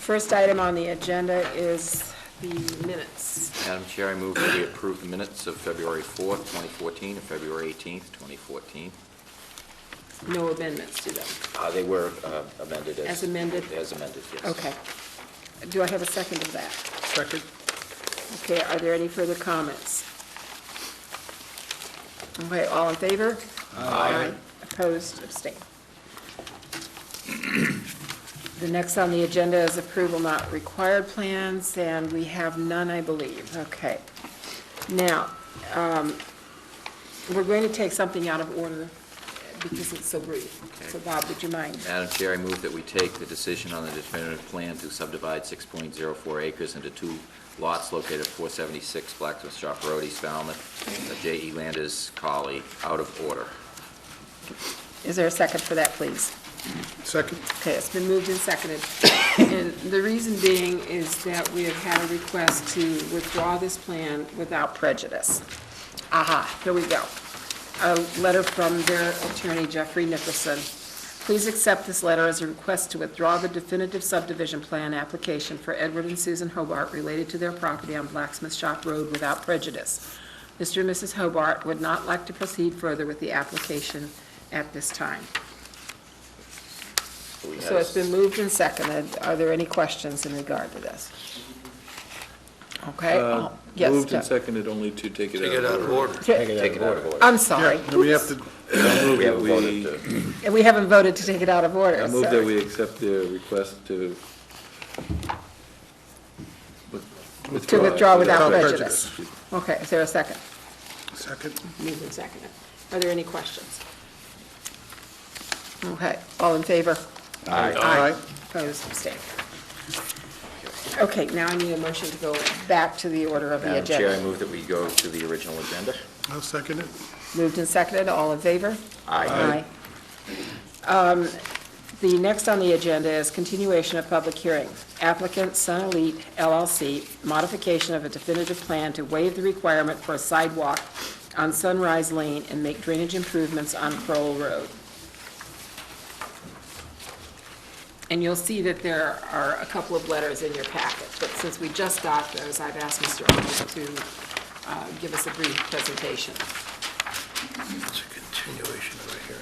first item on the agenda is the minutes. Madam Chair, I move that we approve the minutes of February 4th, 2014, and February 18th, 2014. No amendments to them. They were amended As amended? As amended, yes. Okay. Do I have a second of that? Second. Okay, are there any further comments? Okay, all in favor? Aye. Opposed, abstained. The next on the agenda is approval not required plans, and we have none, I believe. Okay. Now, we're going to take something out of order because it's so brief. Okay. So Bob, would you mind? Madam Chair, I move that we take the decision on the definitive plan to subdivide 6.04 acres into 2 lots located at 476 Blacksmith Shop Road, East Falmouth, J.E. Landers Collie, out of order. Is there a second for that, please? Second. Okay, it's been moved and seconded. And the reason being is that we have had a request to withdraw this plan without prejudice. Aha, here we go. A letter from their attorney, Jeffrey Nicholson. Please accept this letter as a request to withdraw the definitive subdivision plan application for Edward and Susan Hobart related to their property on Blacksmith Shop Road without prejudice. Mr. and Mrs. Hobart would not like to proceed further with the application at this time. So it's been moved and seconded. Are there any questions in regard to this? Okay. Yes, Moved and Jeff. seconded only to take it out of order. Take it out of order. I'm sorry. Yeah, we have to, I move We that haven't we, voted to. And we haven't voted to take it out of order. I move so- that we accept the request to To withdraw without Without prejudice. Okay, is there a second? second. Moved and seconded. Are there any questions? Okay, all in favor? Aye. Opposed, abstained. Okay, now I need a motion to go back to the order of the Madam Chair, I agenda. move that we go to the original agenda. I'll second it. Moved and seconded, all in favor? Aye. Aye. The next on the agenda is continuation of public hearing. Applicant Sun Elite LLC, modification of a definitive plan to waive the requirement for a sidewalk on Sunrise Lane and make drainage improvements on Crowell Road. And you'll see that there are a couple of letters in your packet, but since we just got those, I've asked Mr. Owens to give us a brief presentation. It's a continuation right here.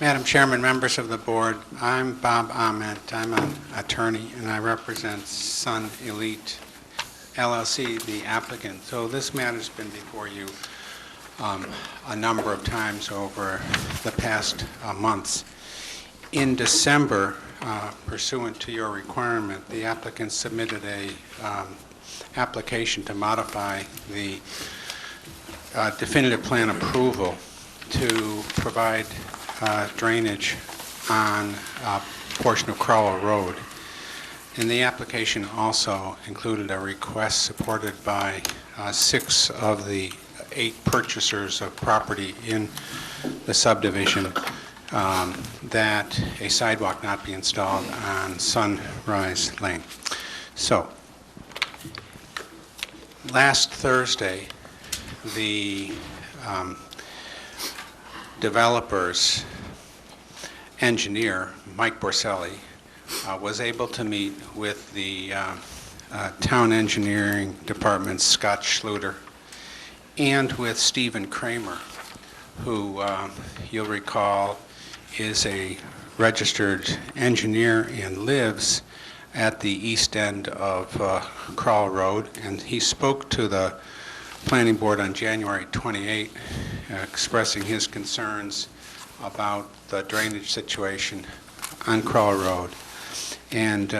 Madam Chairman, members of the board, I'm Bob Ahmed. I'm an attorney, and I represent Sun Elite LLC, the applicant. So this matter's been before you a number of times over the past months. In December, pursuant to your requirement, the applicant submitted a application to modify the definitive plan approval to provide drainage on a portion of Crowell Road. And the application also included a request supported by 6 of the 8 purchasers of property in the subdivision that a sidewalk not be installed on Sunrise Lane. So, last Thursday, the developer's engineer, Mike Borselli, was able to meet with the town engineering department's Scott Schluter and with Stephen Kramer, who you'll recall is a registered engineer and lives at the east end of Crowell Road, and he spoke to the planning board on January 28, expressing his concerns about the drainage situation on Crowell Road. And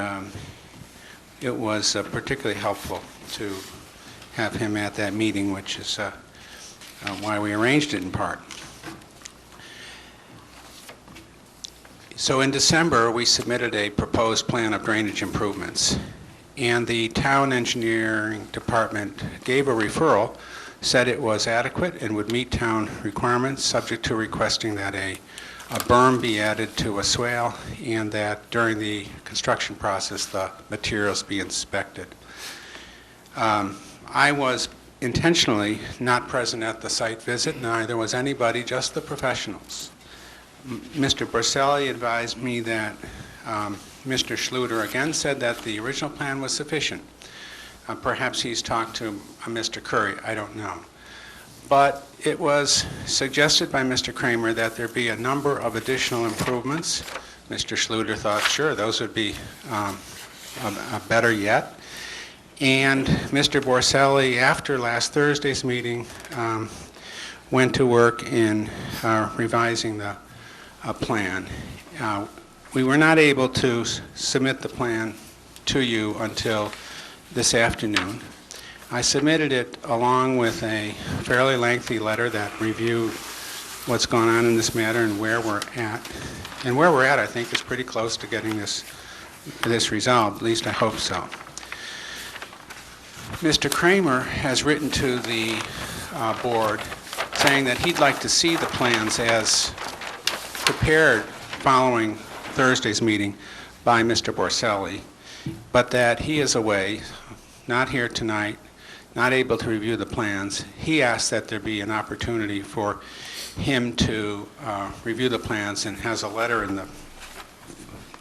it was particularly helpful to have him at that meeting, which is why we arranged it in part. So in December, we submitted a proposed plan of drainage improvements, and the town engineering department gave a referral, said it was adequate and would meet town requirements, subject to requesting that a a berm be added to a swale, and that during the construction process, the materials be inspected. I was intentionally not present at the site visit, neither was anybody, just the professionals. Mr. Borselli advised me that Mr. Schluter again said that the original plan was sufficient. Perhaps he's talked to Mr. Curry, I don't know. But it was suggested by Mr. Kramer that there be a number of additional improvements. Mr. Schluter thought, sure, those would be better yet. And Mr. Borselli, after last Thursday's meeting, went to work in revising the plan. We were not able to submit the plan to you until this afternoon. I submitted it along with a fairly lengthy letter that reviewed what's going on in this matter and where we're at. And where we're at, I think, is pretty close to getting this resolved. At least I hope so. Mr. Kramer has written to the board saying that he'd like to see the plans as prepared following Thursday's meeting by Mr. Borselli, but that he is away, not here tonight, not able to review the plans. He asked that there be an opportunity for him to review the plans and has a letter in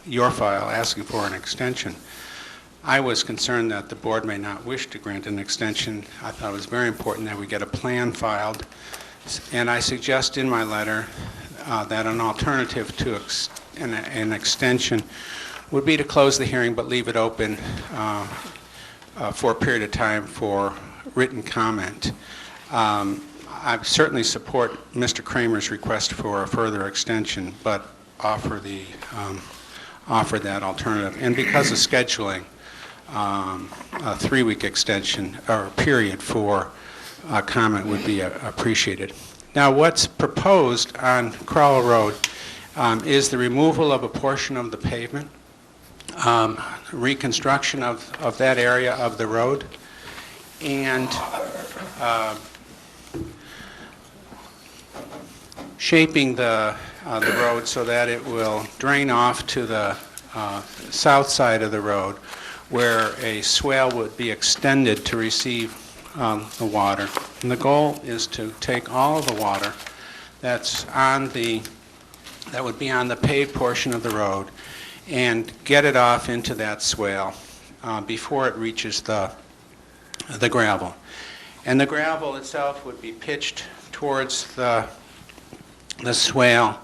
your file asking for an extension. I was concerned that the board may not wish to grant an extension. I thought it was very important that we get a plan filed, and I suggest in my letter that an alternative to an extension would be to close the hearing but leave it open for a period of time for written comment. I certainly support Mr. Kramer's request for a further extension, but offer that alternative. And because of scheduling, a 3-week extension or period for comment would be appreciated. Now, what's proposed on Crowell Road is the removal of a portion of the pavement, reconstruction of that area of the road, and shaping the road so that it will drain off to the south side of the road, where a swale would be extended to receive the water. And the goal is to take all of the water that would be on the paved portion of the road and get it off into that swale before it reaches the gravel. And the gravel itself would be pitched towards the swale,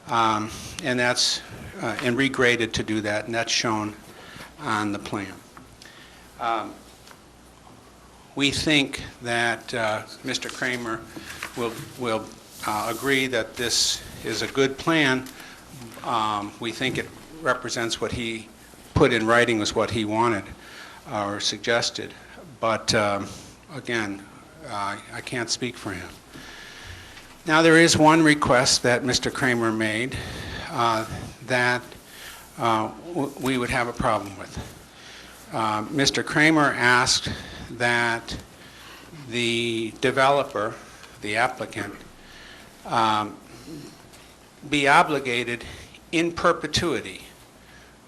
and that's and regraded to do that, and that's shown on the plan. We think that Mr. Kramer will agree that this is a good plan. We think it represents what he put in writing was what he wanted or suggested. But again, I can't speak for him. Now, there is one request that Mr. Kramer made that we would have a problem with. Mr. Kramer asked that the developer, the applicant, be obligated in perpetuity,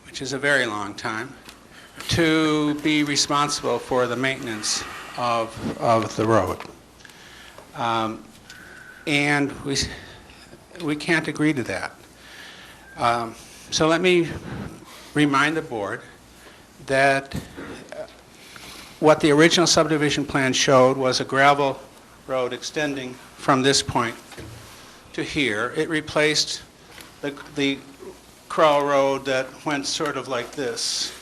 which is a very long time, to be responsible for the maintenance of the road. And we can't agree to that. So let me remind the board that what the original subdivision plan showed was a gravel road extending from this point to here. It replaced the Crowell Road that went sort of like this.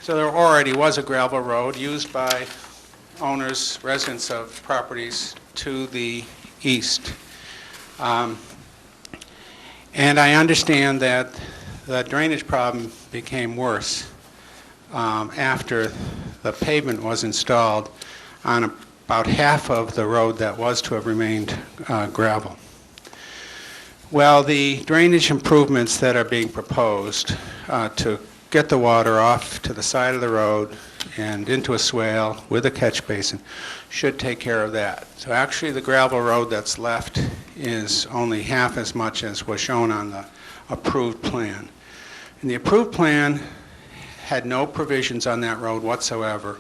So there already was a gravel road used by owners, residents of properties to the east. And I understand that the drainage problem became worse after the pavement was installed on about half of the road that was to have remained gravel. Well, the drainage improvements that are being proposed to get the water off to the side of the road and into a swale with a catch basin should take care of that. So actually, the gravel road that's left is only half as much as was shown on the approved plan. And the approved plan had no provisions on that road whatsoever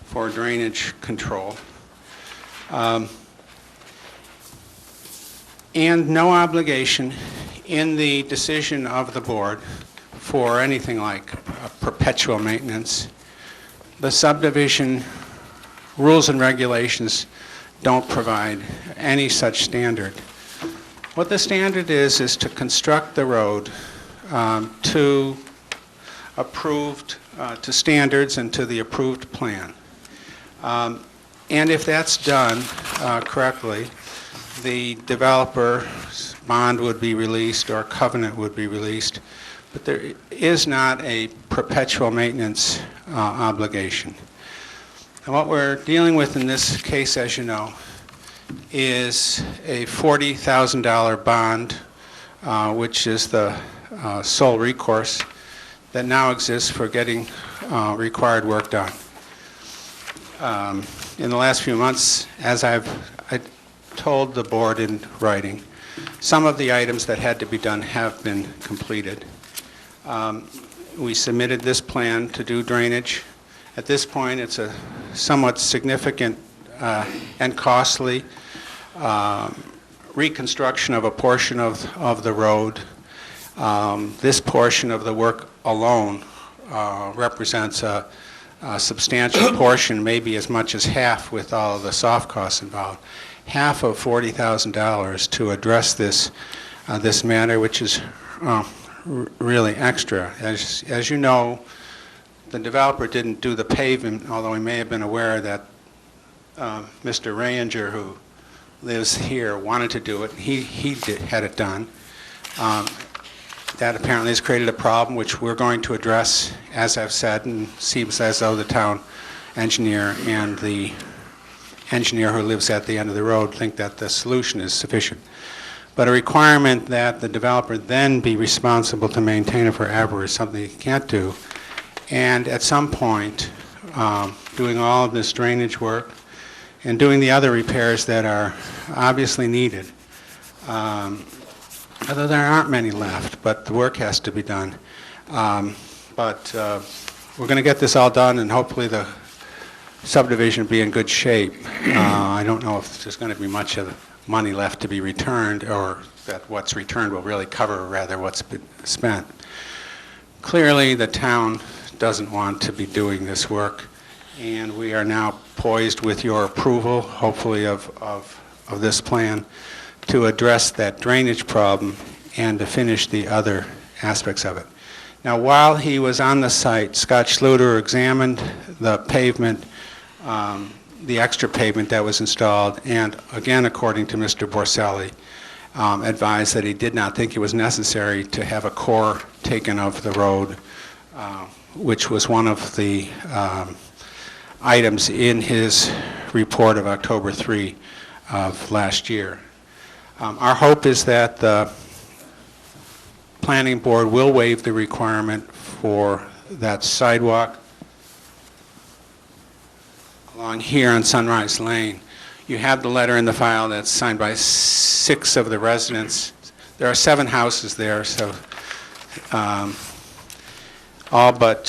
for drainage control. And no obligation in the decision of the board for anything like perpetual maintenance. The subdivision rules and regulations don't provide any such standard. What the standard is to construct the road to approved, to standards and to the approved plan. And if that's done correctly, the developer's bond would be released or covenant would be released, but there is not a perpetual maintenance obligation. And what we're dealing with in this case, as you know, is a $40,000 bond, which is the sole recourse that now exists for getting required work done. In the last few months, as I told the board in writing, some of the items that had to be done have been completed. We submitted this plan to do drainage. At this point, it's a somewhat significant and costly reconstruction of a portion of the road. This portion of the work alone represents a substantial portion, maybe as much as half with all of the soft costs involved. Half of $40,000 to address this matter, which is really extra. As you know, the developer didn't do the pavement, although he may have been aware that Mr. Ranger, who lives here, wanted to do it. He had it done. That apparently has created a problem which we're going to address, as I've said, and seems as though the town engineer and the engineer who lives at the end of the road think that the solution is sufficient. But a requirement that the developer then be responsible to maintain it forever is something he can't do. And at some point, doing all of this drainage work and doing the other repairs that are obviously needed, although there aren't many left, but the work has to be done. But we're going to get this all done, and hopefully the subdivision will be in good shape. I don't know if there's going to be much of the money left to be returned, or that what's returned will really cover rather what's been spent. Clearly, the town doesn't want to be doing this work, and we are now poised with your approval, hopefully of this plan, to address that drainage problem and to finish the other aspects of it. Now, while he was on the site, Scott Schluter examined the pavement, the extra pavement that was installed, and again, according to Mr. Borselli, advised that he did not think it was necessary to have a core taken of the road, which was one of the items in his report of October 3 of last year. Our hope is that the planning board will waive the requirement for that sidewalk along here on Sunrise Lane. You have the letter in the file that's signed by 6 of the residents. There are 7 houses there, so all but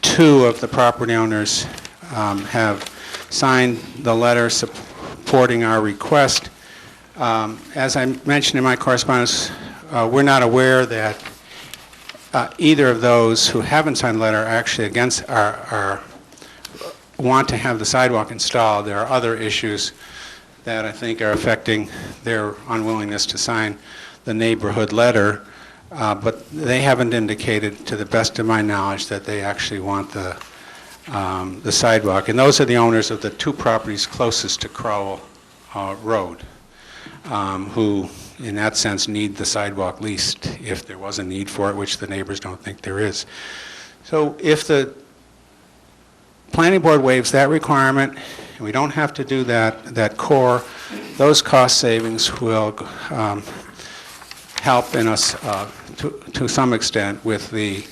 2 of the property owners have signed the letter supporting our request. As I mentioned in my correspondence, we're not aware that either of those who haven't signed the letter are actually against want to have the sidewalk installed. There are other issues that I think are affecting their unwillingness to sign the neighborhood letter, but they haven't indicated, to the best of my knowledge, that they actually want the sidewalk. And those are the owners of the 2 properties closest to Crowell Road, who, in that sense, need the sidewalk least if there was a need for it, which the neighbors don't think there is. So if the planning board waives that requirement, and we don't have to do that core, those cost savings will help in us to some extent with the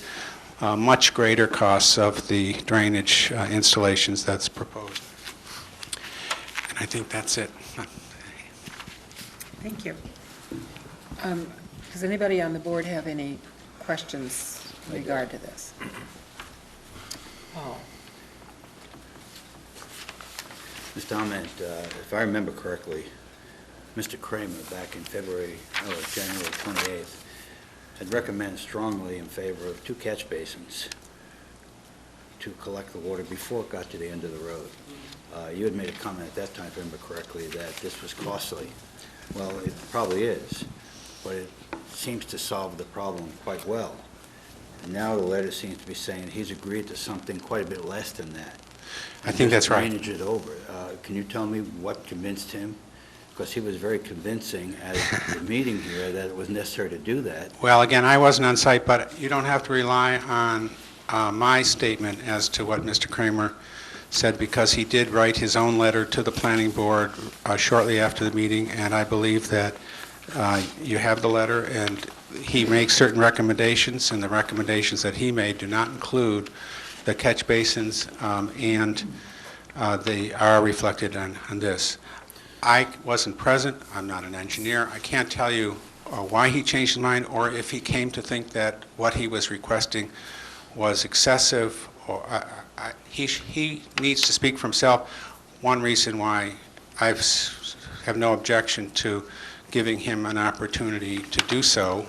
much greater costs of the drainage installations that's proposed. And I think that's it. Thank you. Does anybody on the board have any questions in regard to this? Paul? Mr. Ahmed, if I remember correctly, Mr. Kramer, back in January 28th, had recommended strongly in favor of 2 catch basins to collect the water before it got to the end of the road. You had made a comment at that time, if I remember correctly, that this was costly. Well, it probably is, but it seems to solve the problem quite well. And now the letter seems to be saying he's agreed to something quite a bit less than that. I think that's right. Drainage it over. Can you tell me what convinced him? Because he was very convincing at the meeting here that it was necessary to do that. Well, again, I wasn't on site, but you don't have to rely on my statement as to what Mr. Kramer said, because he did write his own letter to the planning board shortly after the meeting, and I believe that you have the letter, and he makes certain recommendations, and the recommendations that he made do not include the catch basins, and they are reflected on this. I wasn't present. I'm not an engineer. I can't tell you why he changed his mind, or if he came to think that what he was requesting was excessive, or he needs to speak for himself. One reason why I have no objection to giving him an opportunity to do so.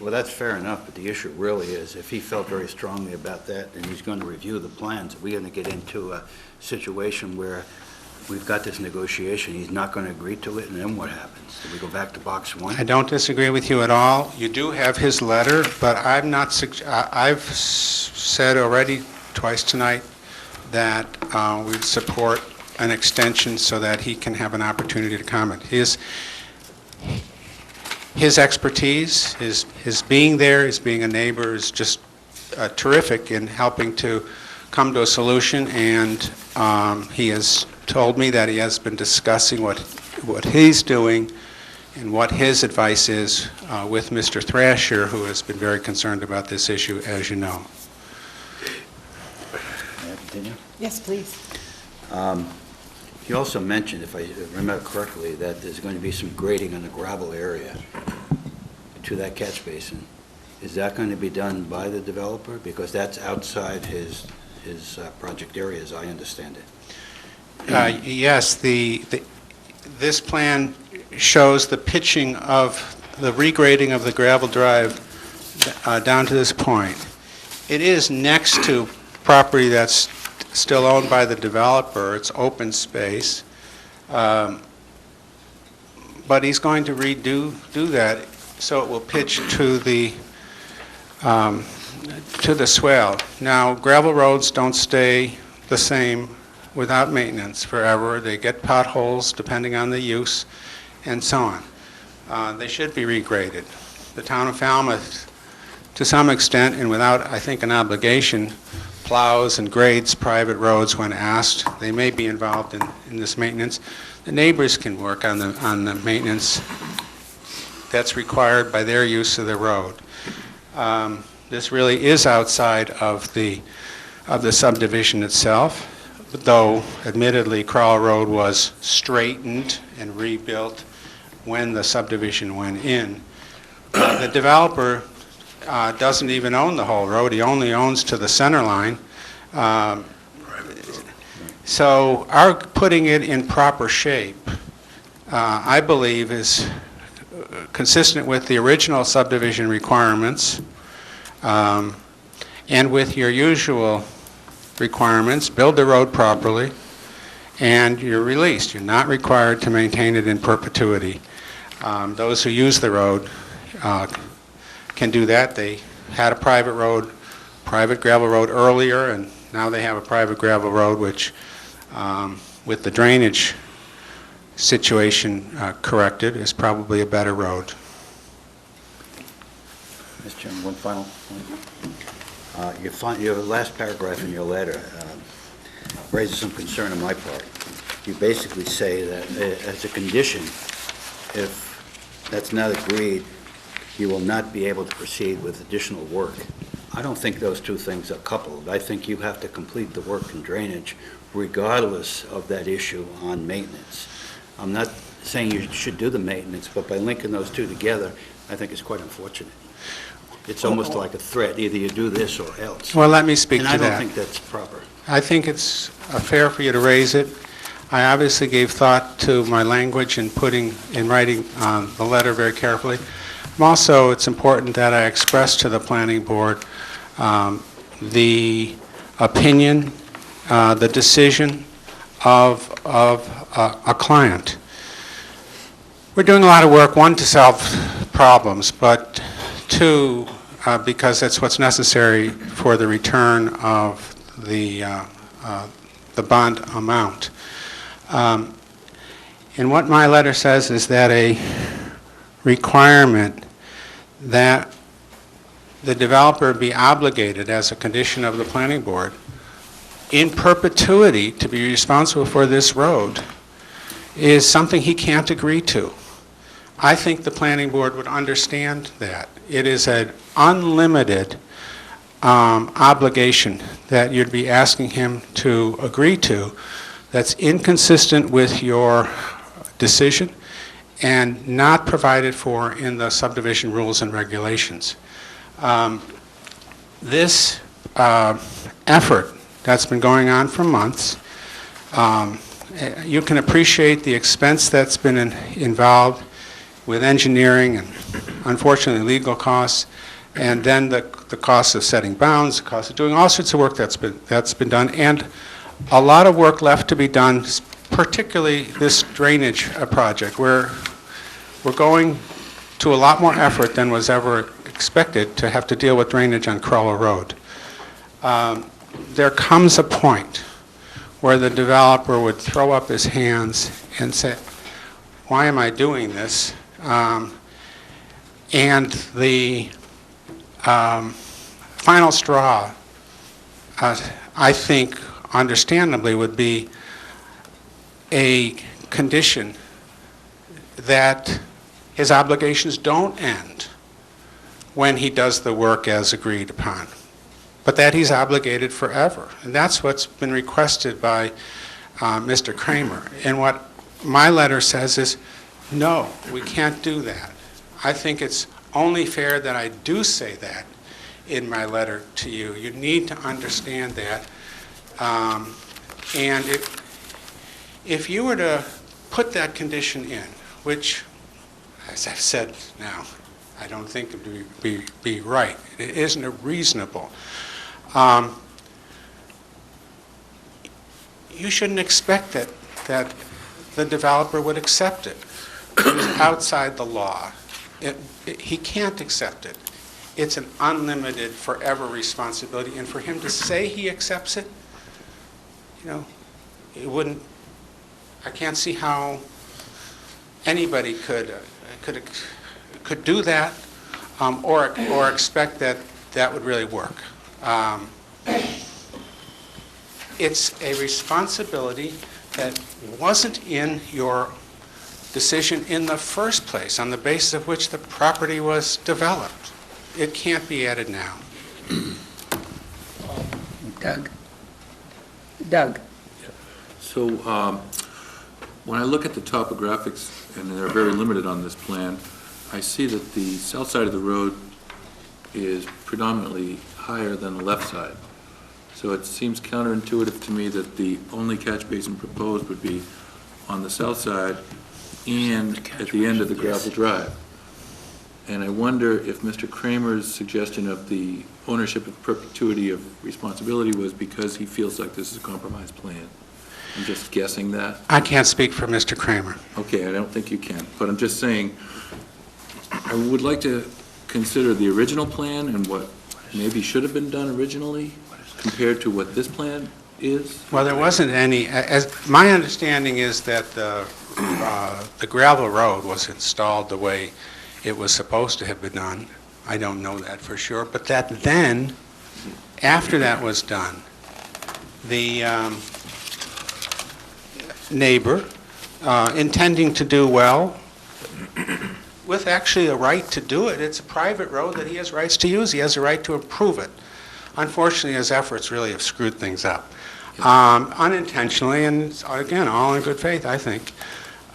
Well, that's fair enough, but the issue really is, if he felt very strongly about that, then he's going to review the plans. We're going to get into a situation where we've got this negotiation, he's not going to agree to it, and then what happens? Do we go back to box 1? I don't disagree with you at all. You do have his letter, but I've said already twice tonight that we support an extension so that he can have an opportunity to comment. His expertise, his being there, his being a neighbor is just terrific in helping to come to a solution, and he has told me that he has been discussing what he's doing and what his advice is with Mr. Thrasher, who has been very concerned about this issue, as you know. May I continue? Yes, please. He also mentioned, if I remember correctly, that there's going to be some grading on the gravel area to that catch basin. Is that going to be done by the developer? Because that's outside his project area, as I understand it. Yes, this plan shows the pitching of the regrading of the gravel drive down to this point. It is next to property that's still owned by the developer. It's open space. But he's going to do that so it will pitch to the swale. Now, gravel roads don't stay the same without maintenance forever. They get potholes depending on the use and so on. They should be regraded. The town of Falmouth, to some extent, and without, I think, an obligation, plows and grades private roads when asked. They may be involved in this maintenance. The neighbors can work on the maintenance that's required by their use of the road. This really is outside of the subdivision itself, though admittedly Crowell Road was straightened and rebuilt when the subdivision went in. The developer doesn't even own the whole road. He only owns to the center line. So our putting it in proper shape, I believe, is consistent with the original subdivision requirements and with your usual requirements. Build the road properly, and you're released. You're not required to maintain it in perpetuity. Those who use the road can do that. They had a private gravel road earlier, and now they have a private gravel road, which, with the drainage situation corrected, is probably a better road. Mr. Chairman, one final point. Your last paragraph in your letter raises some concern on my part. You basically say that as a condition, if that's not agreed, you will not be able to proceed with additional work. I don't think those two things are coupled. I think you have to complete the work in drainage regardless of that issue on maintenance. I'm not saying you should do the maintenance, but by linking those two together, I think it's quite unfortunate. It's almost like a threat, either you do this or else. Well, let me speak And to I don't that. think that's proper. I think it's fair for you to raise it. I obviously gave thought to my language and putting in writing the letter very carefully. Also, it's important that I express to the planning board the opinion, the decision of a client. We're doing a lot of work, one, to solve problems, but two, because that's what's necessary for the return of the bond amount. And what my letter says is that a requirement that the developer be obligated as a condition of the planning board in perpetuity to be responsible for this road is something he can't agree to. I think the planning board would understand that. It is an unlimited obligation that you'd be asking him to agree to that's inconsistent with your decision and not provided for in the subdivision rules and regulations. This effort that's been going on for months, you can appreciate the expense that's been involved with engineering and unfortunately legal costs, and then the cost of setting bounds, the cost of doing all sorts of work that's been done, and a lot of work left to be done, particularly this drainage project, where we're going to a lot more effort than was ever expected to have to deal with drainage on Crowell Road. There comes a point where the developer would throw up his hands and say, why am I doing this? And the final straw, I think, understandably, would be a condition that his obligations don't end when he does the work as agreed upon, but that he's obligated forever. And that's what's been requested by Mr. Kramer. And what my letter says is, no, we can't do that. I think it's only fair that I do say that in my letter to you. You need to understand that. And if you were to put that condition in, which, as I've said now, I don't think it would be right. It isn't reasonable. You shouldn't expect that the developer would accept it. It is outside the law. He can't accept it. It's an unlimited, forever responsibility. And for him to say he accepts it, it wouldn't. I can't see how anybody could do that, or expect that would really work. It's a responsibility that wasn't in your decision in the first place, on the basis of which the property was developed. It can't be added now. Doug. So when I look at the topographics, and they're very limited on this plan, I see that the south side of the road is predominantly higher than the left side. So it seems counterintuitive to me that the only catch basin proposed would be on the south side and at the end of the gravel drive. And I wonder if Mr. Kramer's suggestion of the ownership of perpetuity of responsibility was because he feels like this is a compromise plan. I'm just guessing that. I can't speak for Mr. Kramer. Okay, I don't think you can, but I'm just saying, I would like to consider the original plan and what maybe should have been done originally compared to what this plan is. Well, there wasn't any, as my understanding is that the gravel road was installed the way it was supposed to have been done. I don't know that for sure, but that then, after that was done, the neighbor, intending to do well, with actually a right to do it. It's a private road that he has rights to use. He has a right to improve it. Unfortunately, his efforts really have screwed things up, unintentionally, and again, all in good faith, I think.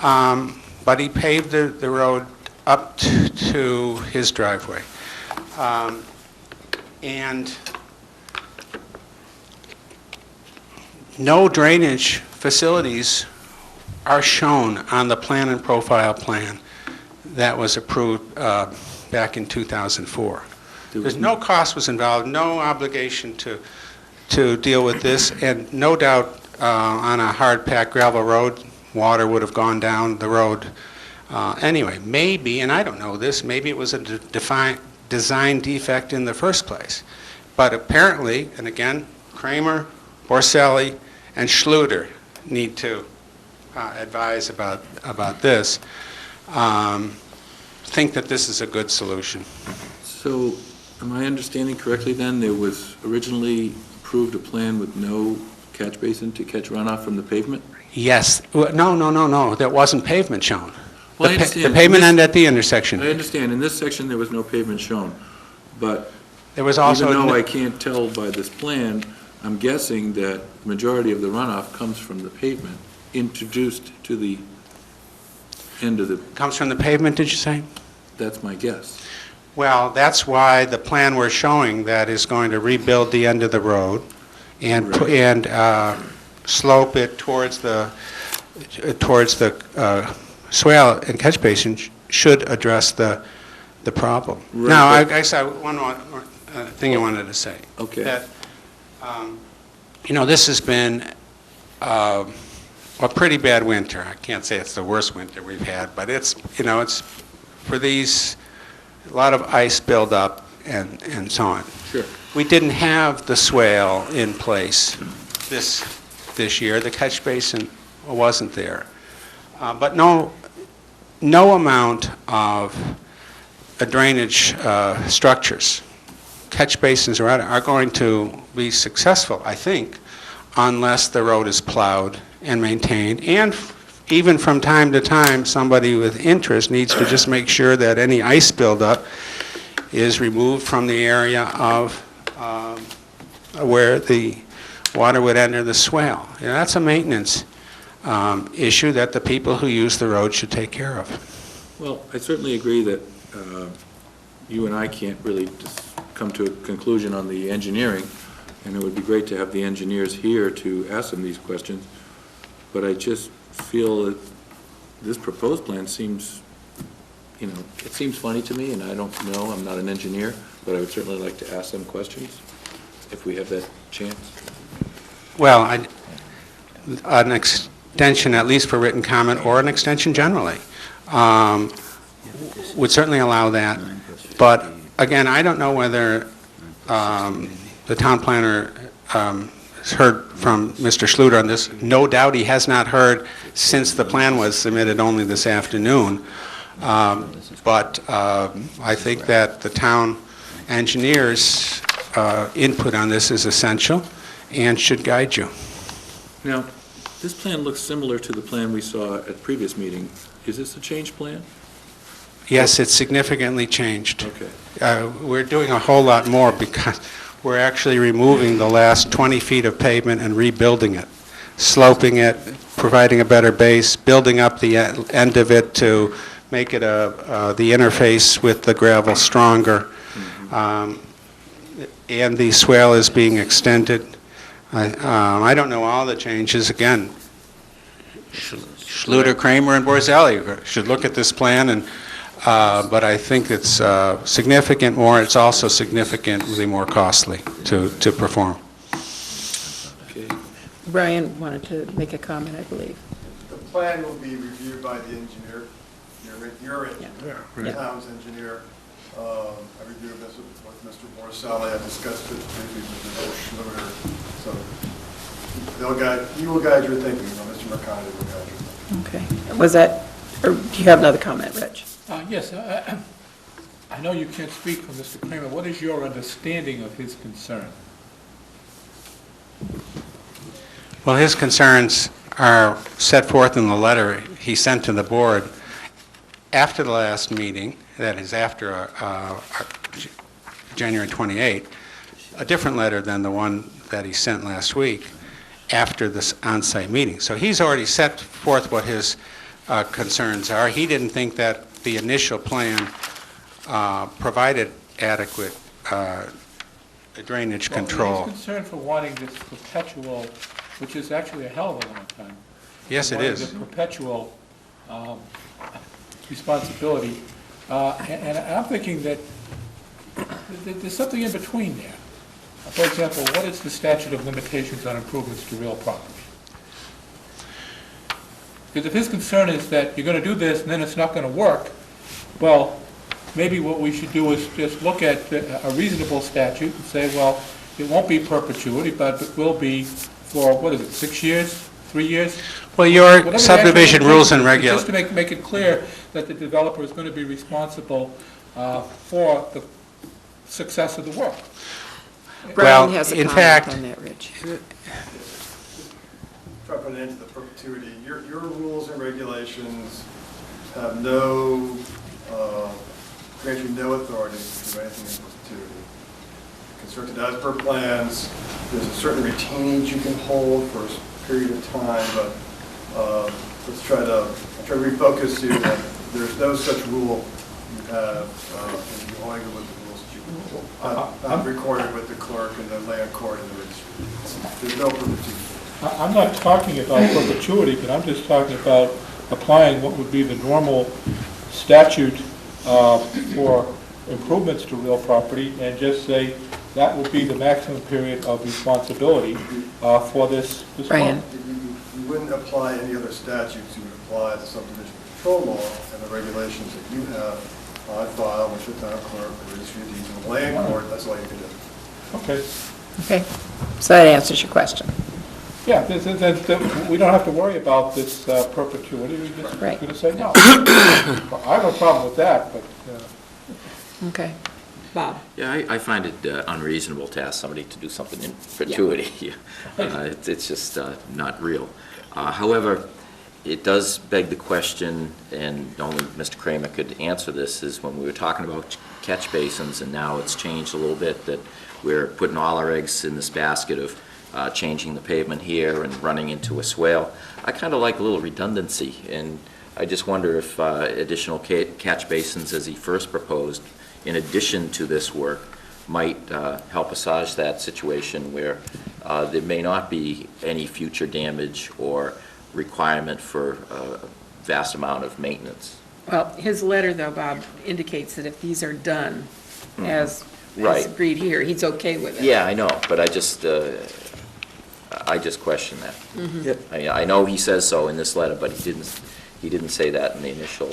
But he paved the road up to his driveway. And no drainage facilities are shown on the plan and profile plan that was approved back in 2004. There's no cost was involved, no obligation to deal with this, and no doubt on a hard-packed gravel road, water would have gone down the road anyway. Maybe, and I don't know this, maybe it was a design defect in the first place. But apparently, and again, Kramer, Borselli, and Schluter need to advise about this, think that this is a good solution. So, am I understanding correctly then, there was originally approved a plan with no catch basin to catch runoff from the pavement? Yes. No. There wasn't pavement shown. Well, I The understand. pavement This- end at the intersection. I understand, in this section, there was no pavement shown, but There was also... even though I can't tell by this plan, I'm guessing that the majority of the runoff comes from the pavement, introduced to the end of the, Comes from the pavement, did you say? that's my guess. Well, that's why the plan we're showing that is going to rebuild the end of the road and slope it towards the swale and catch basin should address the problem. Right, Now, but- I saw one more thing I wanted to say. Okay. That, this has been a pretty bad winter. I can't say it's the worst winter we've had, but it's for these, a lot of ice buildup and so on. Sure. We didn't have the swale in place this year. The catch basin wasn't there. But no amount of drainage structures, catch basins are going to be successful, I think, unless the road is plowed and maintained. And even from time to time, somebody with interest needs to just make sure that any ice buildup is removed from the area of where the water would enter the swale. That's a maintenance issue that the people who use the road should take care of. Well, I certainly agree that you and I can't really just come to a conclusion on the engineering, and it would be great to have the engineers here to ask them these questions, but I just feel that this proposed plan seems, it seems funny to me, and I don't know, I'm not an engineer, but I would certainly like to ask them questions, if we have that chance. Well, an extension, at least for written comment, or an extension generally, would certainly allow that. But again, I don't know whether the town planner has heard from Mr. Schluter on this. No doubt he has not heard since the plan was submitted only this afternoon. But I think that the town engineer's input on this is essential and should guide you. Now, this plan looks similar to the plan we saw at previous meeting. Is this a changed plan? Yes, it's significantly changed. Okay. We're doing a whole lot more because we're actually removing the last 20 feet of pavement and rebuilding it, sloping it, providing a better base, building up the end of it to make it the interface with the gravel stronger. And the swale is being extended. I don't know all the changes. Again, Schluter, Kramer, and Borselli should look at this plan, but I think it's significant more. It's also significantly more costly to perform. Okay. Brian wanted to make a comment, I believe. The plan will be reviewed by the engineer, your engineer, the town's engineer. I reviewed this with Mr. Borselli, I discussed it briefly with Mr. Schluter, so he will guide your thinking, Mr. McConaughey will guide your thinking. Okay. Was that, or do you have another comment, Rich? Yes, I know you can't speak for Mr. Kramer. What is your understanding of his concern? Well, his concerns are set forth in the letter he sent to the board after the last meeting, that is after January 28, a different letter than the one that he sent last week after this on-site meeting. So he's already set forth what his concerns are. He didn't think that the initial plan provided adequate drainage control. He's concerned for wanting this perpetual, which is actually a hell of a long time. Yes, it is. The perpetual responsibility. And I'm thinking that there's something in between there. For example, what is the statute of limitations on improvements to real property? Because if his concern is that you're going to do this and then it's not going to work, well, maybe what we should do is just look at a reasonable statute and say, well, it won't be perpetuity, but it will be for, what is it, 6 years, 3 years? Well, your Whatever subdivision the rules and Just regulations. to make it clear that the developer is going to be responsible for the success of the work. Brian has a in comment fact- on that, Rich. Try to put an end to the perpetuity. Your rules and regulations have no, grant you no authority to do anything in perpetuity. Constructed as per plans, there's a certain retainage you can hold for a period of time, but let's try to refocus you that there's no such rule you have, and you only go with the rules that you I'm recorded with the clerk and the land court and the registry. There's no perpetuity. I'm not talking about perpetuity, but I'm just talking about applying what would be the normal statute for improvements to real property, and just say that would be the maximum period of responsibility for this Brian. work. You wouldn't apply any other statutes. You would apply the subdivision control law and the regulations that you have on file with the town clerk, the registry of deeds, and the land court. That's all you can do. Okay. Okay, so that answers your question. Yeah, we don't have to worry about this perpetuity. We're just Right. going to say no. I have no problem with that, but Okay. Bob? Yeah, I find it unreasonable to ask somebody to do something in perpetuity. It's just not real. However, it does beg the question, and only Mr. Kramer could answer this, is when we were talking about catch basins, and now it's changed a little bit, that we're putting all our eggs in this basket of changing the pavement here and running into a swale. I kind of like a little redundancy, and I just wonder if additional catch basins, as he first proposed, in addition to this work, might help assuage that situation where there may not be any future damage or requirement for a vast amount of maintenance. Well, his letter, though, Bob, indicates that if these are done as Right. agreed here, he's okay with it. Yeah, I know, but I just question that. I know he says so in this letter, but he didn't say that in the initial.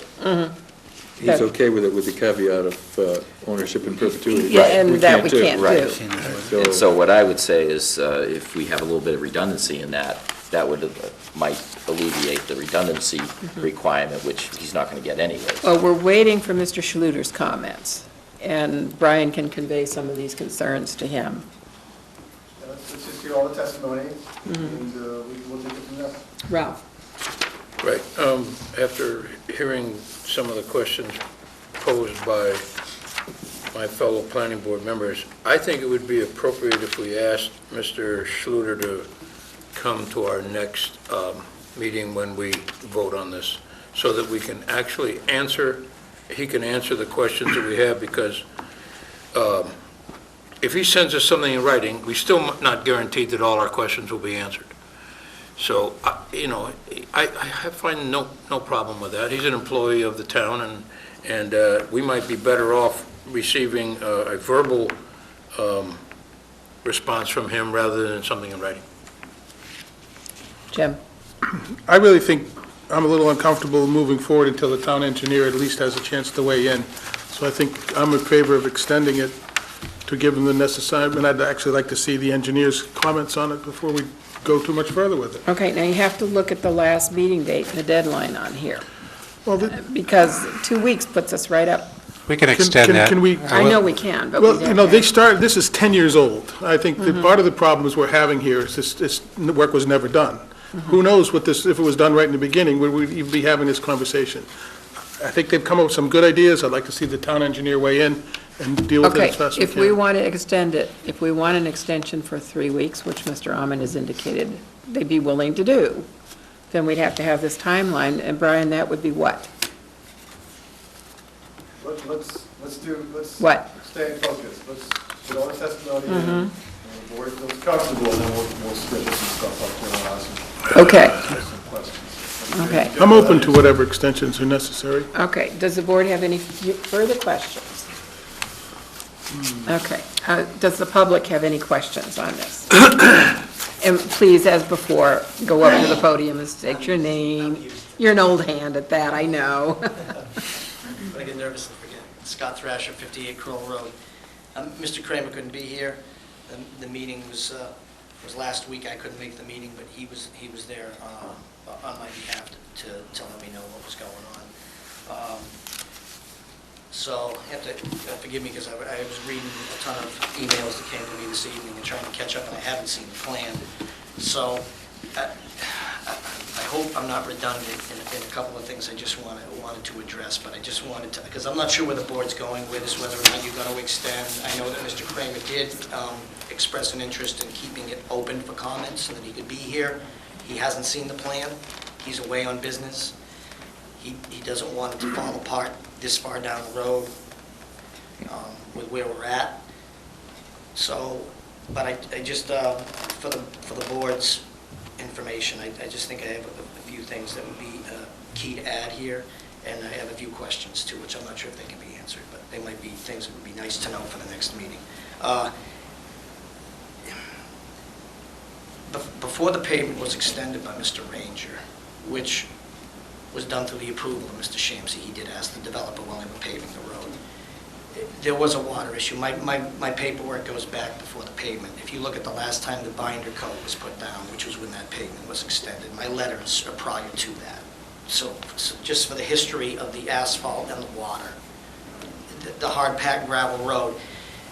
He's okay with it with the caveat of ownership in perpetuity. Yeah, and that we can't Right. do. And so what I would say is, if we have a little bit of redundancy in that, that would, might alleviate the redundancy requirement, which he's not going to get anyway. Well, we're waiting for Mr. Schluter's comments, and Brian can convey some of these concerns to him. Let's just hear all the testimony, and we'll take it from there. Ralph? Right. After hearing some of the questions posed by my fellow planning board members, I think it would be appropriate if we asked Mr. Schluter to come to our next meeting when we vote on this, so that we can actually he can answer the questions that we have, because if he sends us something in writing, we still not guaranteed that all our questions will be answered. So, I find no problem with that. He's an employee of the town, and we might be better off receiving a verbal response from him rather than something in writing. Jim? I really think I'm a little uncomfortable moving forward until the town engineer at least has a chance to weigh in. So I think I'm in favor of extending it to give him the necessary, and I'd actually like to see the engineer's comments on it before we go too much further with it. Okay, now you have to look at the last meeting date and the deadline on here, Well, because 2 weeks puts us right up. We can extend that. can we- I know we can, but we well, have you know, to- they started, this is 10 years old. I think that part of the problems we're having here is this work was never done. Who knows what this, if it was done right in the beginning, would we even be having this conversation? I think they've come up with some good ideas. I'd like to see the town engineer weigh in and deal with it Okay, as fast as we if we can. want to extend it, if we want an extension for 3 weeks, which Mr. Almond has indicated they'd be willing to do, then we'd have to have this timeline, and Brian, that would be what? Let's What? stay focused. Let's get all the testimony in, and the board feels comfortable, and then we'll schedule some stuff up there and ask Okay, some questions. Okay. I'm open to whatever extensions are necessary. okay. Does the board have any further questions? Okay. Does the public have any questions on this? And please, as before, go up to the podium and state your name. You're an old hand at that, I know. I get nervous and forget. Scott Thrasher, 58 Crowell Road. Mr. Kramer couldn't be here. The meeting was last week. I couldn't make the meeting, but he was there on my behalf to let me know what was going on. So you have to forgive me because I was reading a ton of emails that came to me this evening and trying to catch up, and I haven't seen the plan. So I hope I'm not redundant in a couple of things I just wanted to address, but I just wanted to, because I'm not sure where the board's going with this, whether or not you're going to extend. I know that Mr. Kramer did express an interest in keeping it open for comments so that he could be here. He hasn't seen the plan. He's away on business. He doesn't want it to fall apart this far down the road with where we're at. So, but I just, for the board's information, I just think I have a few things that would be key to add here, and I have a few questions too, which I'm not sure if they can be answered, but they might be things that would be nice to know for the next meeting. Before the pavement was extended by Mr. Ranger, which was done through the approval of Mr. Shamsey, he did ask the developer while they were paving the road. There was a water issue. My paperwork goes back before the pavement. If you look at the last time the binder coat was put down, which was when that pavement was extended, my letters are prior to that. So just for the history of the asphalt and the water, the hard-packed gravel road.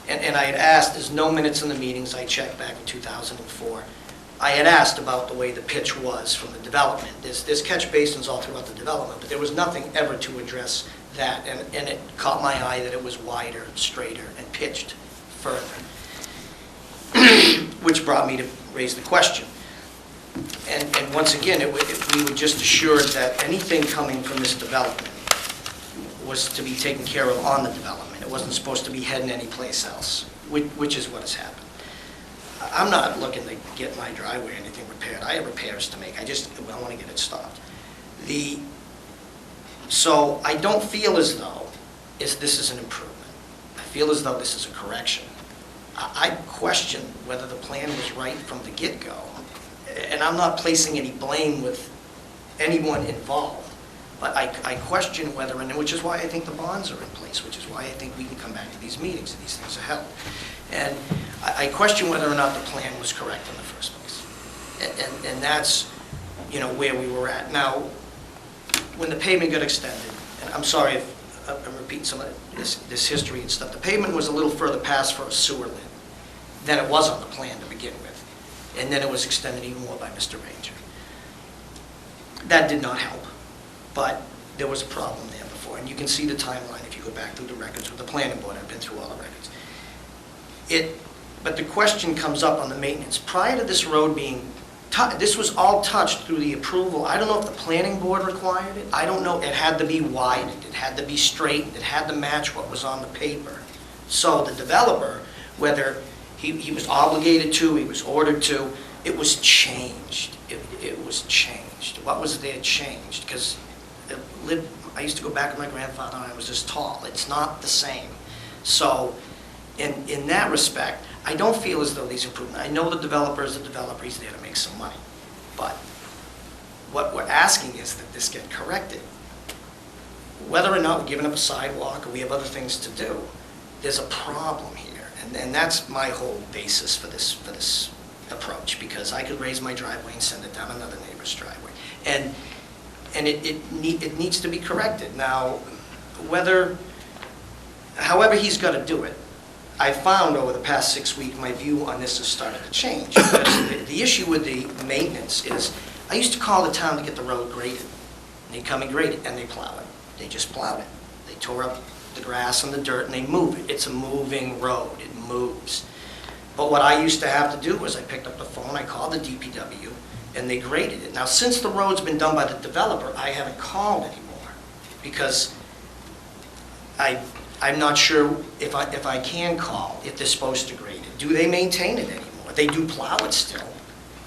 And I had asked, there's no minutes in the meetings, I checked back in 2004. I had asked about the way the pitch was from the development. There's catch basins all throughout the development, but there was nothing ever to address that, and it caught my eye that it was wider, straighter, and pitched further, which brought me to raise the question. And once again, we were just assured that anything coming from this development was to be taken care of on the development. It wasn't supposed to be heading anyplace else, which is what has happened. I'm not looking to get my driveway or anything repaired. I have repairs to make. I want to get it stopped. So I don't feel as though this is an improvement. I feel as though this is a correction. I question whether the plan was right from the get-go. And I'm not placing any blame with anyone involved. But I question whether, and which is why I think the bonds are in place, which is why I think we can come back to these meetings and these things are held. And I question whether or not the plan was correct in the first place. And that's, where we were at. Now, when the pavement got extended, and I'm sorry if I'm repeating some of this history and stuff, the pavement was a little further past for a sewer lid than it was on the plan to begin with. And then it was extended even more by Mr. Ranger. That did not help, but there was a problem there before. And you can see the timeline if you go back through the records with the planning board. I've been through all the records. But the question comes up on the maintenance. Prior to this road being this was all touched through the approval. I don't know if the planning board required it. I don't know. It had to be widened. It had to be straightened. It had to match what was on the paper. So the developer, whether he was obligated to, he was ordered to, it was changed. It was changed. What was there changed? Because I used to go back with my grandfather and I was this tall. It's not the same. So in that respect, I don't feel as though these improvements, I know the developer is a developer, he's there to make some money. But what we're asking is that this get corrected. Whether or not we're giving up a sidewalk or we have other things to do, there's a problem here. And that's my whole basis for this approach, because I could raise my driveway and send it down another neighbor's driveway. And it needs to be corrected. Now, however he's got to do it, I found over the past 6 weeks, my view on this has started to change. Because the issue with the maintenance is, I used to call the town to get the road graded. And they come and grade it, and they plow it. They just plowed it. They tore up the grass and the dirt and they move it. It's a moving road, it moves. But what I used to have to do was I picked up the phone, I called the DPW, and they graded it. Now, since the road's been done by the developer, I haven't called anymore, because I'm not sure if I can call, if they're supposed to grade it. Do they maintain it anymore? They do plow it still,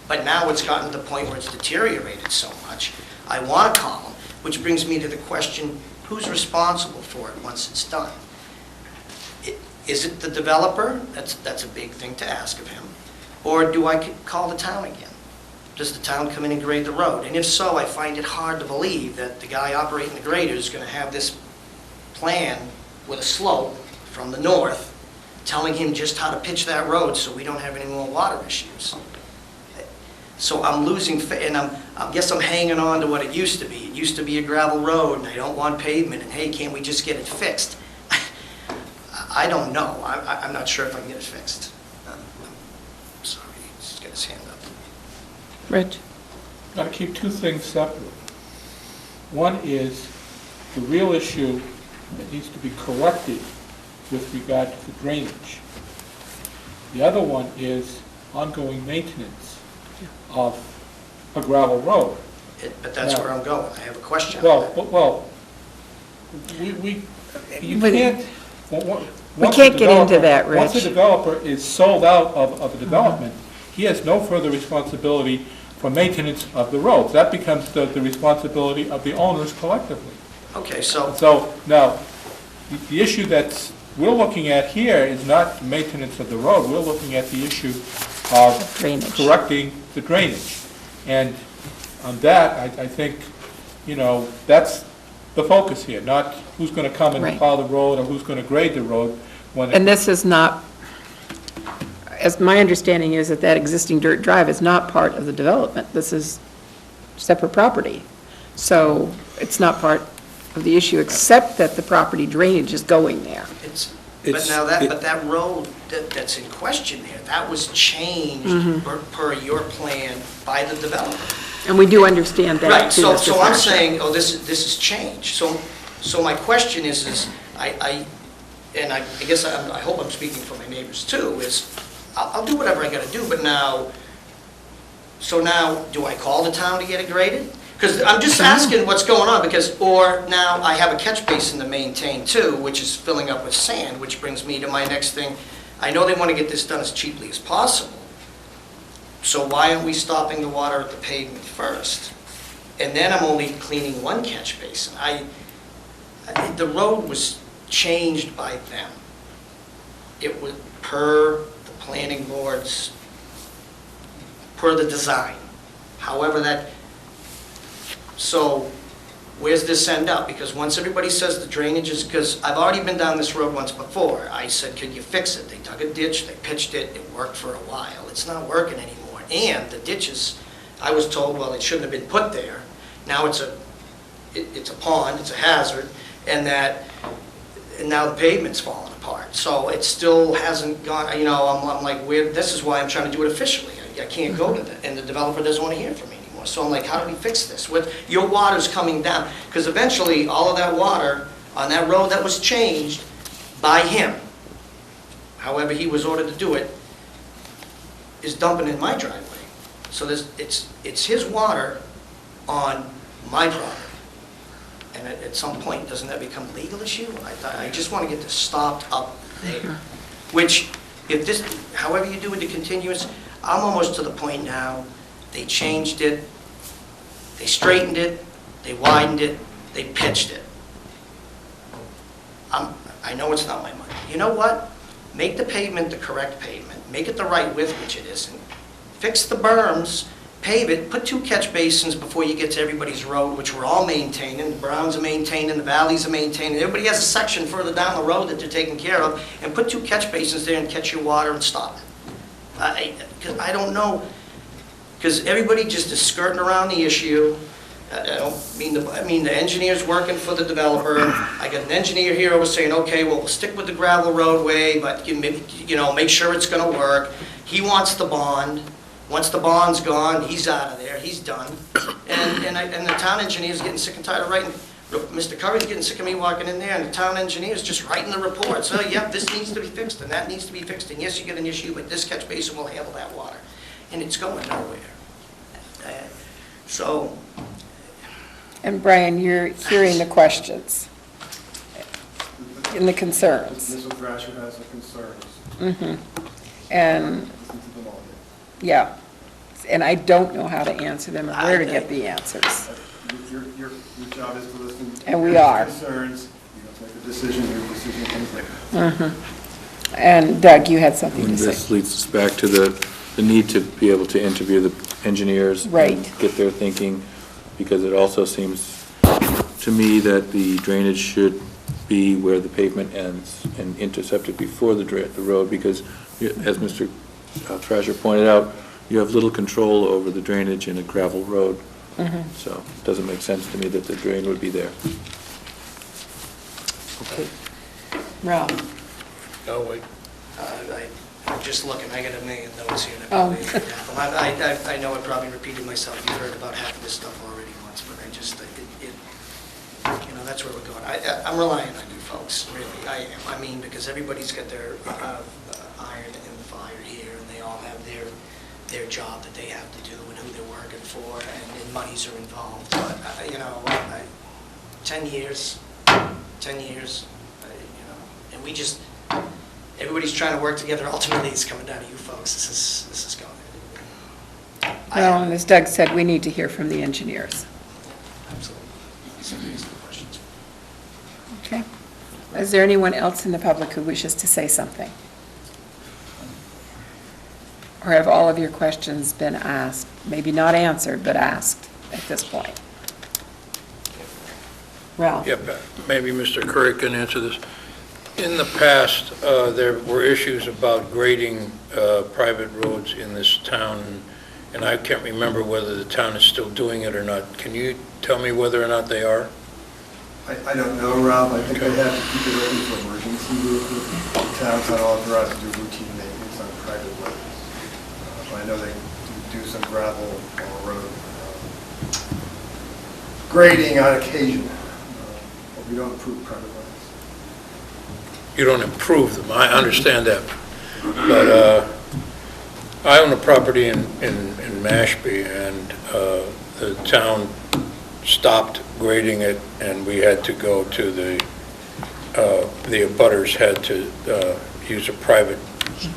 but now it's gotten to the point where it's deteriorated so much. I want to call them, which brings me to the question, who's responsible for it once it's done? Is it the developer? That's a big thing to ask of him. Or do I call the town again? Does the town come in and grade the road? And if so, I find it hard to believe that the guy operating the grader is going to have this plan with a slope from the north, telling him just how to pitch that road so we don't have any more water issues. So I'm losing faith, and I guess I'm hanging on to what it used to be. It used to be a gravel road, and I don't want pavement, and hey, can't we just get it fixed? I don't know. I'm not sure if I can get it fixed. I'm sorry, he's got his hand up. Rich? Got to keep two things separate. One is the real issue that needs to be corrected with regard to the drainage. The other one is ongoing maintenance of a gravel road. But that's where I'm going. I have a question. Well, you can't. We can't get into that, Rich. Once the developer is sold out of a development, he has no further responsibility for maintenance of the roads. That becomes the responsibility of the owners collectively. Okay, so So now, the issue that we're looking at here is not maintenance of the road. We're looking at the issue of Drainage. correcting the drainage. And on that, I think, that's the focus here, not who's going to come and Right. plow the road or who's going to grade the road. And this is not, as my understanding is that existing dirt drive is not part of the development. This is separate property. So it's not part of the issue, except that the property drainage is going there. but that road that's in question there, that was changed per your plan by the developer. And we do understand that, Right, too, so Mr. I'm Thacker. saying, this is changed. So my question is I guess I hope I'm speaking for my neighbors too, is I'll do whatever I gotta do, but now, do I call the town to get it graded? Because I'm just asking what's going on, or now I have a catch basin to maintain too, which is filling up with sand, which brings me to my next thing. I know they want to get this done as cheaply as possible, so why aren't we stopping the water at the pavement first? And then I'm only cleaning one catch basin. The road was changed by them. It was per the planning board's, per the design. However so where's this end up? Because once everybody says the drainage is, because I've already been down this road once before. I said, could you fix it? They dug a ditch, they pitched it, it worked for a while. It's not working anymore. And the ditches, I was told, well, it shouldn't have been put there. Now it's a pond, it's a hazard, and now the pavement's falling apart. So it still hasn't gone, I'm like, this is why I'm trying to do it officially. I can't go to and the developer doesn't want to hear from me anymore. So I'm like, how do we fix this? Your water's coming down, because eventually all of that water on that road that was changed by him, however he was ordered to do it, is dumping in my driveway. So it's his water on my property. And at some point, doesn't that become a legal issue? I just want to get this stopped up there. Which, however you do with the continuance, I'm almost to the point now, they changed it, they straightened it, they widened it, they pitched it. I know it's not my money. You know what? Make the pavement the correct pavement, make it the right width, which it isn't. Fix the berms, pave it, put 2 catch basins before you get to everybody's road, which we're all maintaining. The Browns are maintaining, the Valleys are maintaining. Everybody has a section further down the road that they're taking care of, and put 2 catch basins there and catch your water and stop it. Because I don't know, because everybody just is skirting around the issue. I don't mean the engineer's working for the developer. I got an engineer here who was saying, okay, well, we'll stick with the gravel roadway, but make sure it's going to work. He wants the bond. Once the bond's gone, he's out of there. He's done. And the town engineer's getting sick and tired of Mr. Curry's getting sick of me walking in there, and the town engineer's just writing the reports. Oh, yeah, this needs to be fixed, and that needs to be fixed, and yes, you get an issue, but this catch basin will handle that water. And it's going nowhere. So, And Brian, you're hearing the questions and the concerns. Mr. Thrasher has the concerns. And, Listen to them all. yeah, and I don't know how to answer them or where to get the answers. Your job is to listen. to And we your are. Concerns, you know, make a decision, your decision comes later. And Doug, you had something And to this say. leads us back to the need to be able to interview the engineers. Right. And get their thinking, because it also seems to me that the drainage should be where the pavement ends and intercepted before the road, because as Mr. Thrasher pointed out, you have little control over the drainage in a gravel road. So it doesn't make sense to me that the drain would be there. Okay. Ralph? Oh, wait. I'm just looking, I got a million notes here. And Oh. I know I probably repeated myself, you've heard about half of this stuff already once, but you know, that's where we're going. I'm relying on you folks, really, I am. I mean, because everybody's got their iron in the fire here, and they all have their job that they have to do and who they're working for, and monies are involved. But, you know, 10 years, you know, and we just, everybody's trying to work together. Ultimately, it's coming down to you folks. This is going. Well, and as Doug said, we need to hear from the engineers. Absolutely. These are the questions. Okay? Is there anyone else in the public who wishes to say something? Or have all of your questions been asked? Maybe not answered, but asked at this point? Ralph? Yep, maybe Mr. Curry can answer this. In the past, there were issues about grading private roads in this town, and I can't remember whether the town is still doing it or not. Can you tell me whether or not they are? I don't know, Rob, I think they have to keep it open for emergency vehicles. The town's not authorized to do routine maintenance on private roads. I know they do some gravel road grading on occasion, but we don't approve private roads. You don't improve them, I understand that. But I own a property in Mashpee, and the town stopped grading it, and we had to go to the abutters had to use a private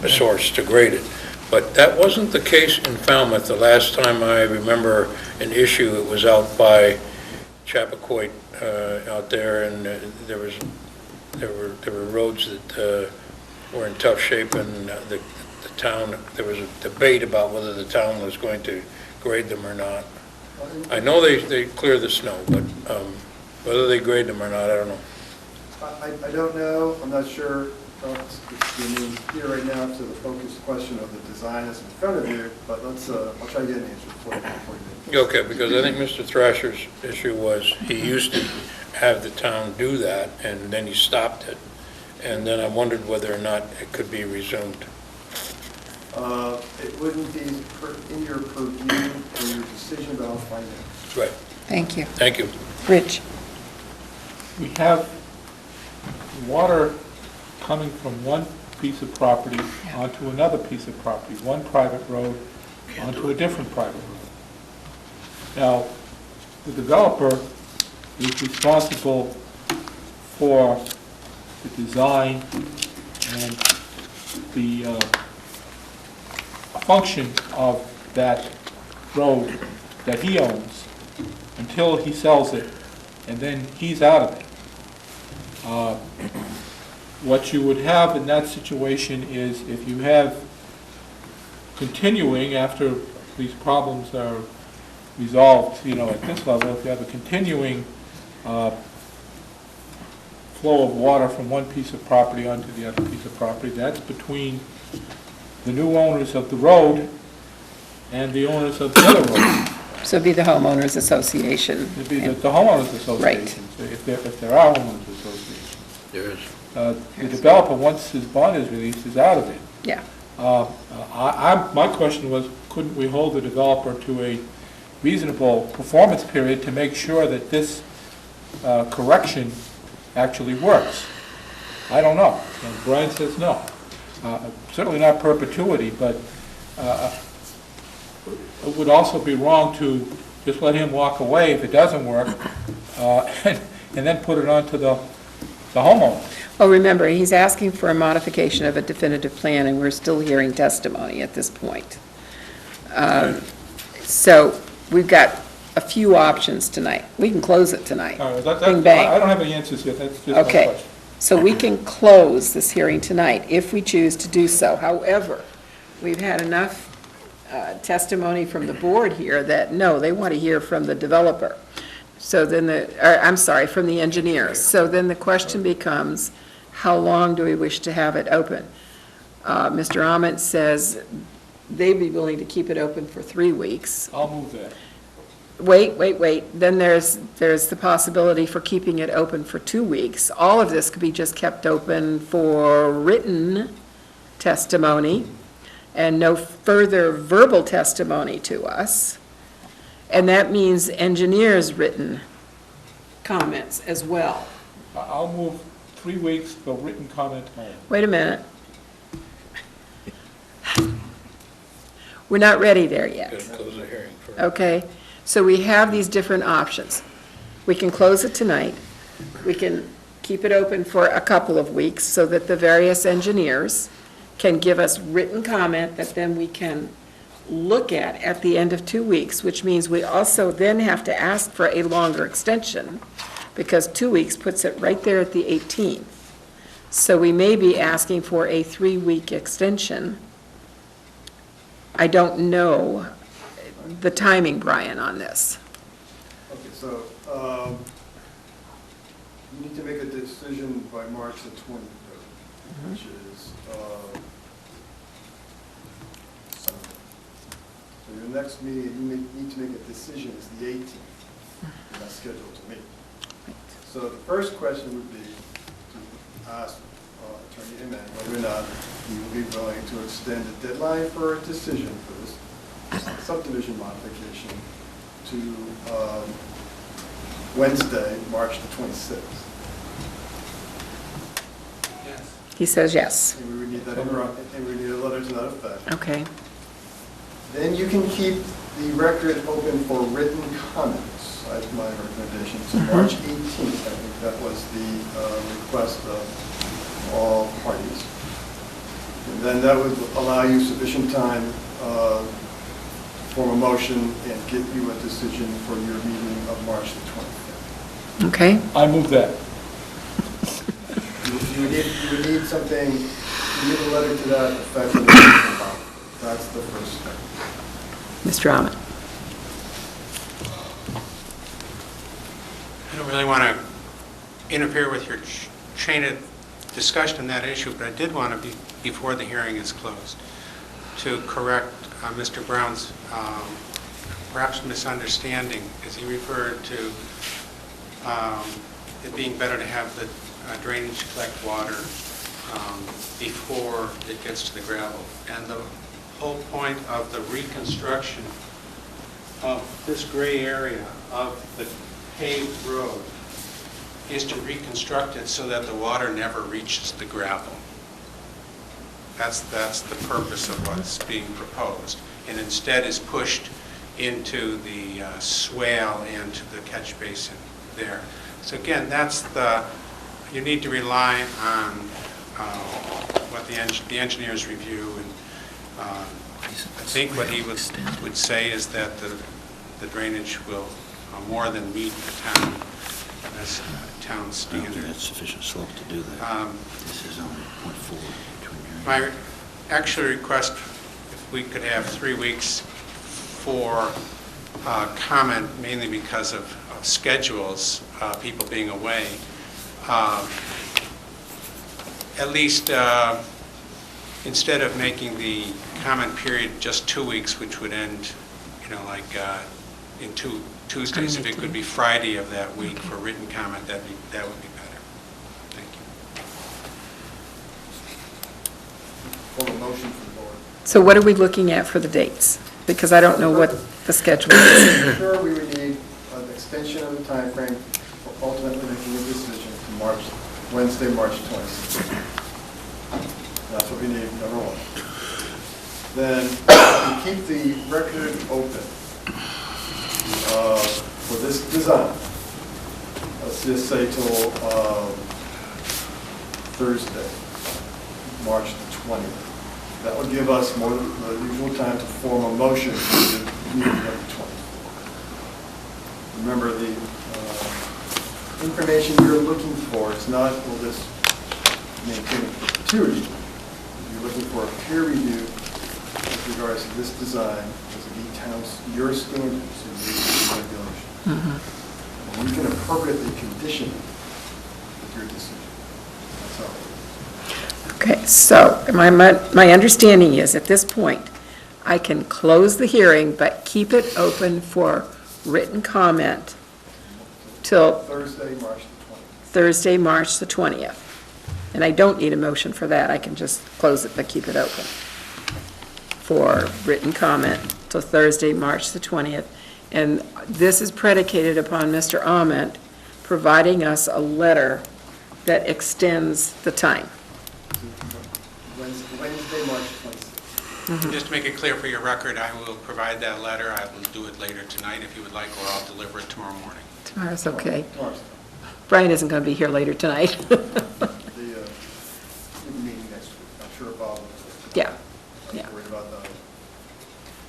source to grade it. But that wasn't the case in Falmouth. The last time I remember an issue, it was out by Chappaquoit out there, and there were roads that were in tough shape, and the town, there was a debate about whether the town was going to grade them or not. I know they clear the snow, but whether they grade them or not, I don't know. I don't know, I'm not sure. You're here right now to the focused question of the design that's in front of you, but let's, I'll try to get an answer for you. Okay, because I think Mr. Thrasher's issue was he used to have the town do that, and then he stopped it. And then I wondered whether or not it could be resumed. It wouldn't be in your purview or your decision, but I'll find out. Right. Thank you. Thank you. Rich? We have water coming from one piece of property onto another piece of property, one private road onto a different private road. Now, the developer is responsible for the design and the function of that road that he owns until he sells it, and then he's out of it. What you would have in that situation is if you have continuing, after these problems are resolved, you know, at this level, if you have a continuing flow of water from one piece of property onto the other piece of property, that's between the new owners of the road and the owners of the other road. So it'd be the homeowners association. It'd be the homeowners association, if there are homeowners associations. There is. The developer, once his bond is released, is out of it. Yeah. My question was, couldn't we hold the developer to a reasonable performance period to make sure that this correction actually works. I don't know, and Brian says no. Certainly not perpetuity, but it would also be wrong to just let him walk away if it doesn't work, and then put it on to the homeowner. Well, remember, he's asking for a modification of a definitive plan, and we're still hearing testimony at this point. So we've got a few options tonight. We can close it tonight. Bing, bang. I don't have any answers yet, that's just my Okay, question. so we can close this hearing tonight if we choose to do so. However, we've had enough testimony from the board here that, no, they want to hear from the developer. So then from the engineers. So then the question becomes, how long do we wish to have it open? Mr. Ament says they'd be willing to keep it open for 3 weeks. I'll move that. Wait. Then there's the possibility for keeping it open for 2 weeks. All of this could be just kept open for written testimony and no further verbal testimony to us. And that means engineers' written comments as well. I'll move 3 weeks for written comment only. Wait a minute. We're not ready there yet. Good, close the hearing first. Okay, so we have these different options. We can close it tonight. We can keep it open for a couple of weeks so that the various engineers can give us written comment that then we can look at the end of 2 weeks, which means we also then have to ask for a longer extension because 2 weeks puts it right there at the 18th. So we may be asking for a 3-week extension. I don't know the timing, Brian, on this. Okay, so you need to make a decision by March the 23rd, which is Sunday. So your next meeting, you need to make a decision is the 18th, and that's scheduled to meet. So the first question would be to ask Attorney Inman whether or not he would be willing to extend the deadline for a decision for this subdivision modification to Wednesday, March the 26th. He says yes. And we would need that, and we need a letter to that effect. Okay. Then you can keep the record open for written comments, that's my recommendation, to March 18th. I think that was the request of all parties. And then that would allow you sufficient time to form a motion and get you a decision for your meeting of March the 25th. Okay. I move that. You would need something, you need a letter to that effect. That's the first step. Mr. Ahmed. I don't really want to interfere with your chain of discussion on that issue, but I did want to, before the hearing is closed, to correct Mr. Brown's perhaps misunderstanding, as he referred to it being better to have the drainage collect water before it gets to the gravel. And the whole point of the reconstruction of this gray area of the paved road is to reconstruct it so that the water never reaches the gravel. That's the purpose of what's being proposed, and instead is pushed into the swale and to the catch basin there. So again, you need to rely on what the engineer's review, and I think what he would say is that the drainage will more than meet the town standard. That's sufficient slope to do that. This is only 0.4 between your... My actual request, if we could have 3 weeks for comment, mainly because of schedules, people being away, at least instead of making the comment period just 2 weeks, which would end, like in Tuesdays, if it could be Friday of that week for written comment, that would be better. Thank you. Form a motion for the board. So what are we looking at for the dates? Because I don't know what the schedule is. Sure, we would need an extension of the timeframe for ultimately making a decision to Wednesday, March 26th. That's what we need, number one. Then we keep the record open for this design. Let's just say till Thursday, March the 20th. That would give us more than the usual time to form a motion for the meeting of the 20th. Remember, the information you're looking for is not, will this maintain a perpetuity? You're looking for a peer review with regards to this design as it meets your standards and your regulations. And you can appropriately condition it with your decision. That's all. Okay, so my understanding is, at this point, I can close the hearing, but keep it open for written comment till Thursday, March the 20th. And I don't need a motion for that, I can just close it, but keep it open for written comment till Thursday, March the 20th. And this is predicated upon Mr. Ament providing us a letter that extends the time. Wednesday, March 26th. Just to make it clear for your record, I will provide that letter. I will do it later tonight if you would like, or I'll deliver it tomorrow morning. Tomorrow's okay. Tomorrow's Brian isn't going to be here later tonight. the meeting next week. I'm sure Bob will. Yeah, yeah. Not worried about that.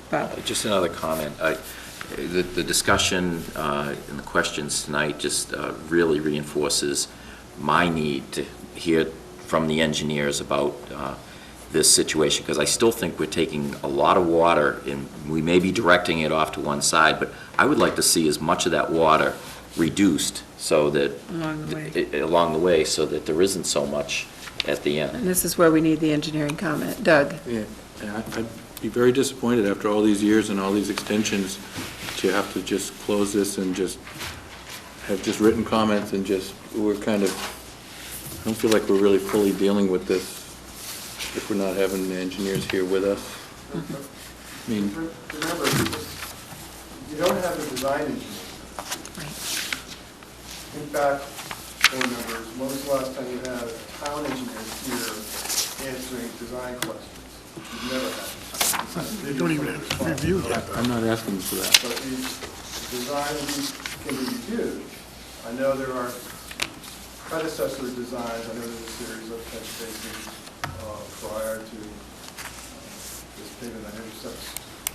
Bob? Just another comment. The discussion and the questions tonight just really reinforces my need to hear from the engineers about this situation, because I still think we're taking a lot of water, and we may be directing it off to one side, but I would like to see as much of that water reduced so that, along the way, so that there isn't so much at the end. And this is where we need the engineering comment. Doug? Yeah, I'd be very disappointed after all these years and all these extensions that you have to just close this and just have just written comments and just, we're kind of, I don't feel like we're really fully dealing with this if we're not having the engineers here with us. I mean, Remember, you don't have a design engineer. Think back, board members, when was the last time you had a town engineer here answering design questions? You've never had. They don't even have to review yet. I'm not asking for that. But the design can be reviewed. I know there are predecessor designs, I know there's a series of catch basins prior to this pavement that intercepts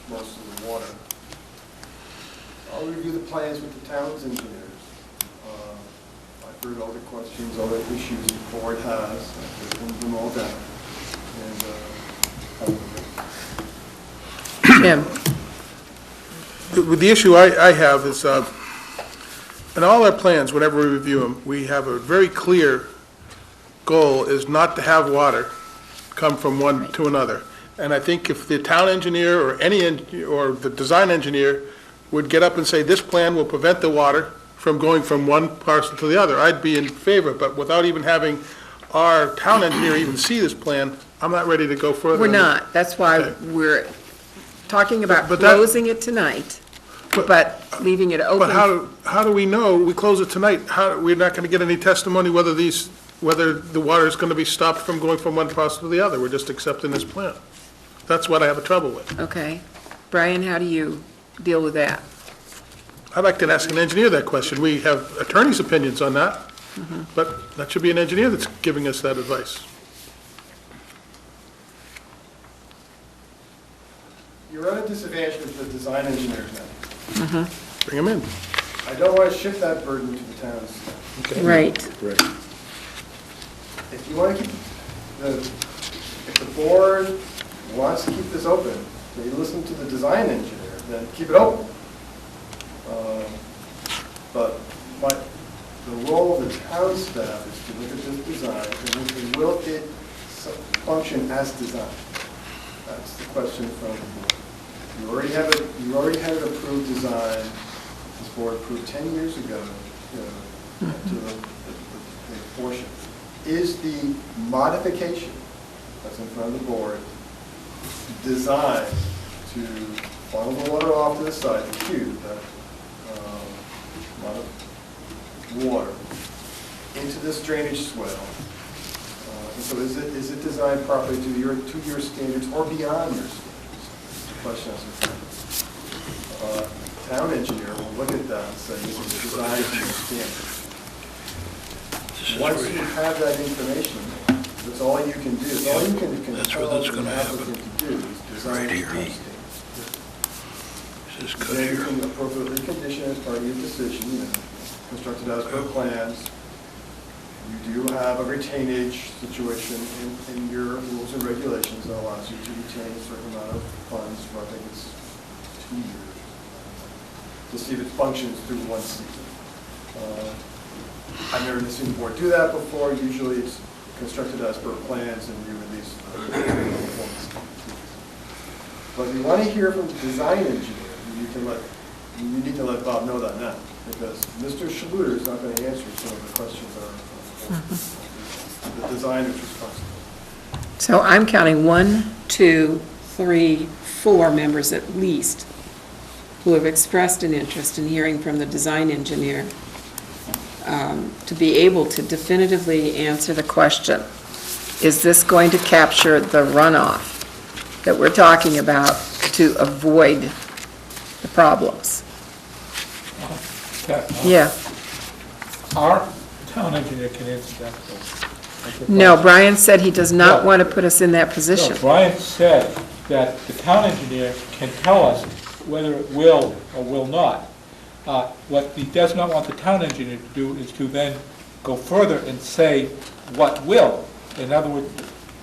most of the water. I'll review the plans with the town's engineers. I've heard all the questions, all the issues the board has, I've written them all down. And Jim? The issue I have is, in all our plans, whenever we review them, we have a very clear goal is not to have water come from one to another. And I think if the town engineer or or the design engineer would get up and say, this plan will prevent the water from going from one parcel to the other, I'd be in favor. But without even having our town engineer even see this plan, I'm not ready to go further. We're not. That's why Okay. we're talking about But that- closing it tonight, but leaving it open. But how do we know, we close it tonight, we're not going to get any testimony whether the water is going to be stopped from going from one parcel to the other? We're just accepting this plan. That's what I have a trouble with. Okay. Brian, how do you deal with that? I'd like to ask an engineer that question. We have attorneys' opinions on that, but that should be an engineer that's giving us that advice. you're at a disadvantage with the design engineers now. Bring them in. I don't want to shift that burden to the towns. Right. If you want to keep if the board wants to keep this open, they listen to the design engineer, then keep it open. But the role of the town staff is to look at this design, and will it function as designed? That's the question from the board. You already have an approved design, this board approved 10 years ago, to the portion. Is the modification that's in front of the board designed to funnel the water off to the side, the cube, that water into this drainage swale. And so is it designed properly to your standards or beyond your standards? The question is, town engineer will look at that and say, is it designed to your standards? Once you have that information, that's all you can do. All you can tell the applicant to do is design to your standards. Then you can appropriately condition as part of your decision, constructed as per plans. You do have a retainage situation in your rules and regulations that allows you to retain a certain amount of funds for, I think it's 2 years, to see if it functions through one season. I've never seen the board do that before. Usually it's constructed as per plans and you release performance. But if you want to hear from the design engineer, you need to let Bob know that now, because Mr. Schluter is not going to answer some of the questions that are the designer's responsibility. So I'm counting 1, 2, 3, 4 members at least who have expressed an interest in hearing from the design engineer to be able to definitively answer the question, is this going to capture the runoff that we're talking about to avoid the problems? Yeah. Our town engineer can answer that question. No, Brian said he does not want to put us in that position. No, Brian said that the town engineer can tell us whether it will or will not. What he does not want the town engineer to do is to then go further and say what will. In other words,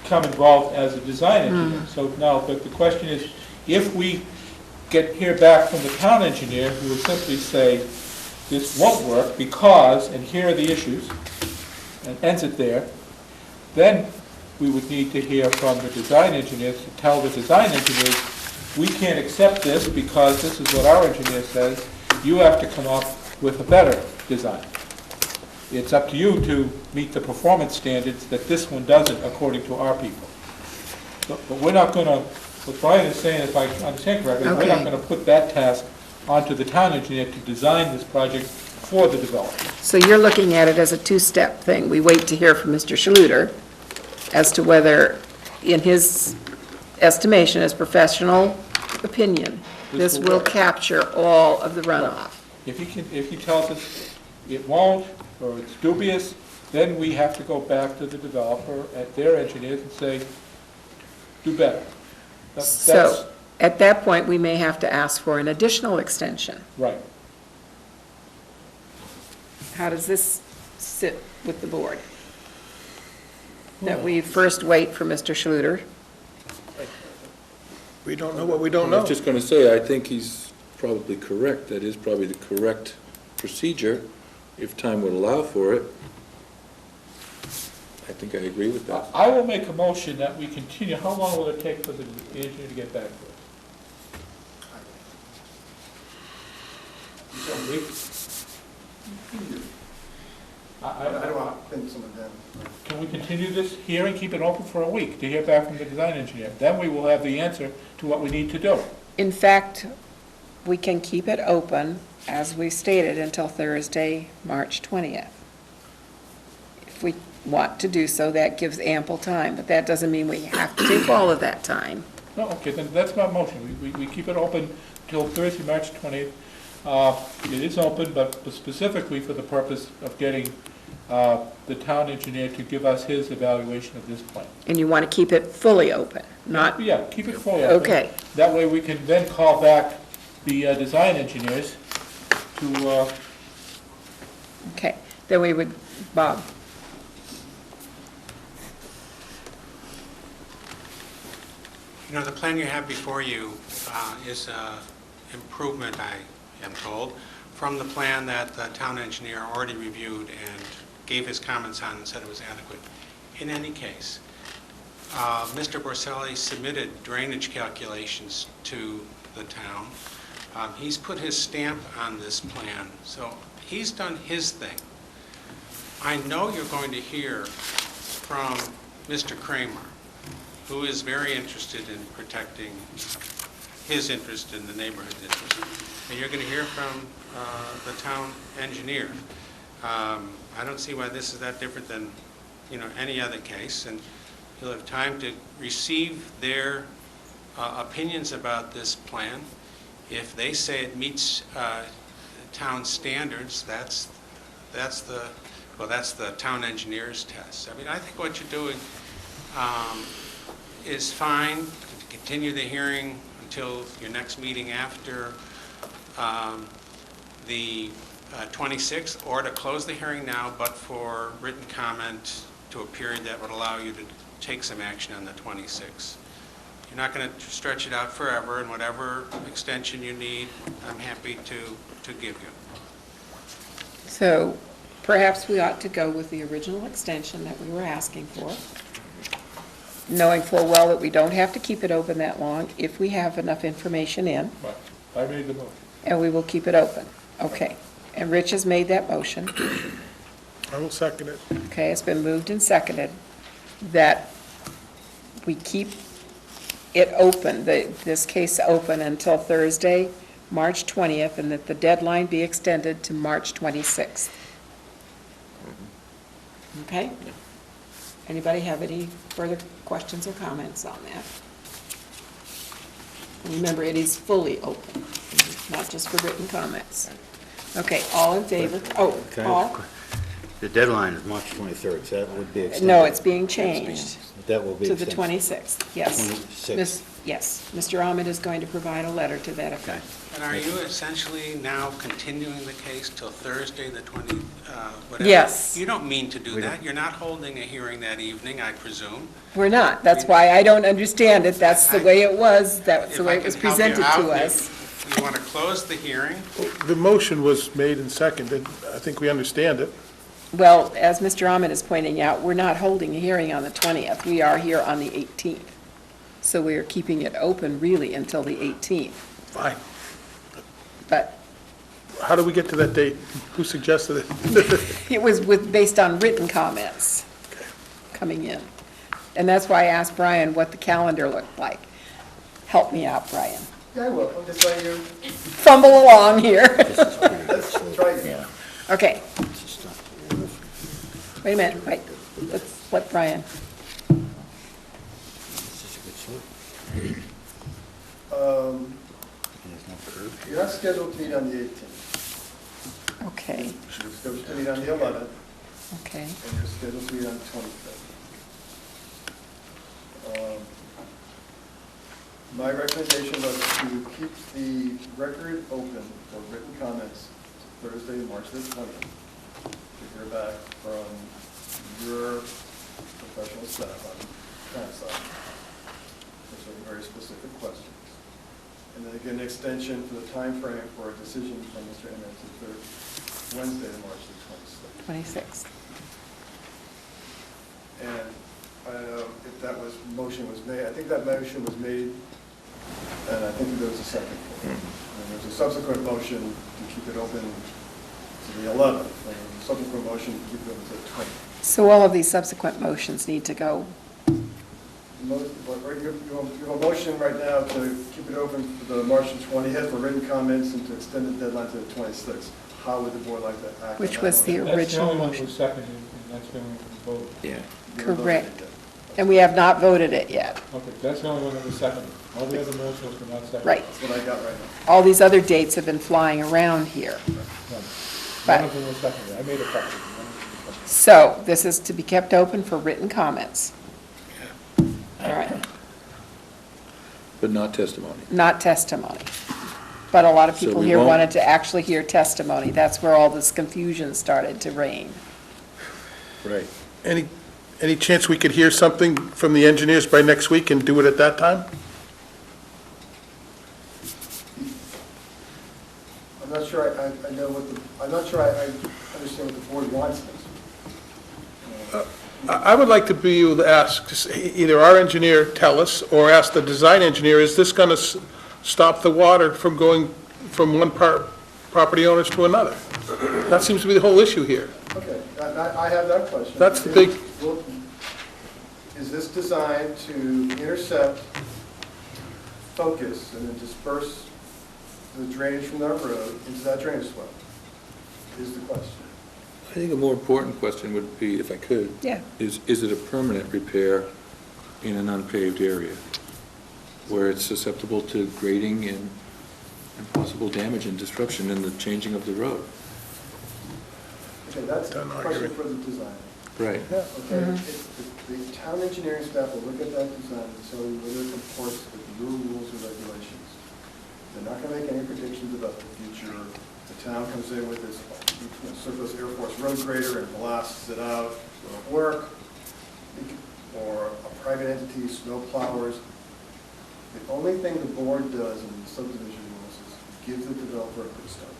come involved as a design engineer. So now, but the question is, if we hear back from the town engineer who will simply say, this won't work because, and here are the issues, and ends it there, then we would need to hear from the design engineers to tell the design engineers, we can't accept this because this is what our engineer says, you have to come up with a better design. It's up to you to meet the performance standards that this one doesn't according to our people. But we're not going to, what Brian is saying, if I understand correctly, we're not going to put that task onto the town engineer to design this project for the developer. So you're looking at it as a two-step thing. We wait to hear from Mr. Schluter as to whether, in his estimation, his professional opinion, this will capture all of the runoff. If he tells us it won't, or it's dubious, then we have to go back to the developer, at their engineers, and say, do better. So, at that point, we may have to ask for an additional extension. Right. How does this sit with the board? That we first wait for Mr. Schluter? We don't know what we don't I know. was just going to say, I think he's probably correct. That is probably the correct procedure, if time would allow for it. I think I agree with that. I will make a motion that we continue. How long will it take for the engineer to get back to us? A week? I don't want to pin someone down. Can we continue this hearing, keep it open for a week to hear back from the design engineer? Then we will have the answer to what we need to do. In fact, we can keep it open, as we stated, until Thursday, March 20th. If we want to do so, that gives ample time, but that doesn't mean we have to take all of that time. No, okay, then that's my motion. We keep it open till Thursday, March 20th. It is open, but specifically for the purpose of getting the town engineer to give us his evaluation of this plan. And you want to keep it fully open, not, Yeah, keep it fully open. okay. That way we can then call back the design engineers to, Okay, then we would, Bob? You know, the plan you have before you is an improvement, I am told, from the plan that the town engineer already reviewed and gave his comments on and said it was adequate. In any case, Mr. Borselli submitted drainage calculations to the town. He's put his stamp on this plan, so he's done his thing. I know you're going to hear from Mr. Kramer, who is very interested in protecting his interest in the neighborhood interest. And you're going to hear from the town engineer. I don't see why this is that different than, any other case, and you'll have time to receive their opinions about this plan. If they say it meets town standards, that's the town engineer's test. I mean, I think what you're doing is fine. Continue the hearing until your next meeting after the 26th, or to close the hearing now, but for written comment to a period that would allow you to take some action on the 26th. You're not going to stretch it out forever, and whatever extension you need, I'm happy to give you. So perhaps we ought to go with the original extension that we were asking for, knowing full well that we don't have to keep it open that long if we have enough information in, Right. I made the motion. and we will keep it open. Okay. And Rich has made that motion. I will second it. Okay, it's been moved and seconded that we keep it open, this case open until Thursday, March 20th, and that the deadline be extended to March 26th. Okay? Anybody have any further questions or comments on that? Remember, it is fully open, not just for written comments. Okay, all in favor? Oh, Can I- Paul? The deadline is March 23rd, so that would be extended. No, it's being changed That will be to the extended. 26th, yes. 26th. Yes, Mr. Ahmed is going to provide a letter to that effect. And are you essentially now continuing the case till Thursday, the 20, whatever? Yes. You don't mean to do that. You're not holding a hearing that evening, I presume. We're not, that's why I don't understand it, that's the way it was, that's the way it was If I can help you presented to out, us. You want to close the hearing? The motion was made and seconded. I think we understand it. Well, as Mr. Ahmed is pointing out, we're not holding a hearing on the 20th, we are here on the 18th. So we are keeping it open really until the 18th, Fine. but How do we get to that date? Who suggested it? it was based on written comments coming in. And that's why I asked Brian what the calendar looked like. Help me out, Brian. Yeah, I will. I'm just letting you, Fumble along here. let's try it. Okay. Wait a minute, wait, let's let Brian. You're not scheduled to meet on the 18th. Okay, You're scheduled to meet on the 11th, okay. and you're scheduled to meet on the 25th. My recommendation was to keep the record open for written comments Thursday, March the 20th, to hear back from your professional staff on the town side for some very specific questions. And then again, an extension for the time frame for a decision from Mr. Emmett to Wednesday, March the 26th. 26th. And I don't know if that motion was made, I think that motion was made, and I think there was a second for it. And there's a subsequent motion to keep it open to the 11th, and there's a subsequent motion to keep it open to the 20th. So all of these subsequent motions need to go, You have a motion right now to keep it open for the March 20th for written comments and to extend the deadline to the 26th. How would the board like to act on that? which was the motion? That's the original only one that motion. was seconded, and that's the only one that was voted. Yeah. You haven't voted Correct. yet. And we have not voted it yet. Okay, that's the only one that was seconded. All the other motions were not seconded. Right. That's what I got right now. All these other dates have been flying around here. None. But- None of them was seconded. I made a copy. None of them was seconded. So this is to be kept open for written comments. All right, But not testimony. not testimony. But a lot of So people we here won't- wanted to actually hear testimony. That's where all this confusion started to reign. Right. Any chance we could hear something from the engineers by next week and do it at that time? I'm not sure I know what the, I'm not sure I understand what the board wants next week. I would like to be able to ask, either our engineer tell us, or ask the design engineer, is this going to stop the water from going from one property owners to another? That seems to be the whole issue here. Okay, I have that question. That's the big- Is this designed to intercept, focus, and then disperse the drainage from that road into that drainage swell? Is the question. I think a more important question would be, if I could, Yeah. is it a permanent repair in an unpaved area where it's susceptible to grading and possible damage and disruption in the changing of the road? Okay, that's a Done, I question agree. for the designer. Right. Okay, the town engineering staff will look at that design and tell you whether it comports with your rules and regulations. They're not gonna make any predictions about the future. The town comes in with this surplus Air Force road grader and blasts it out, it won't work. Or a private entity, snow plowers. The only thing the board does in subdivision rules is give the developer a good start.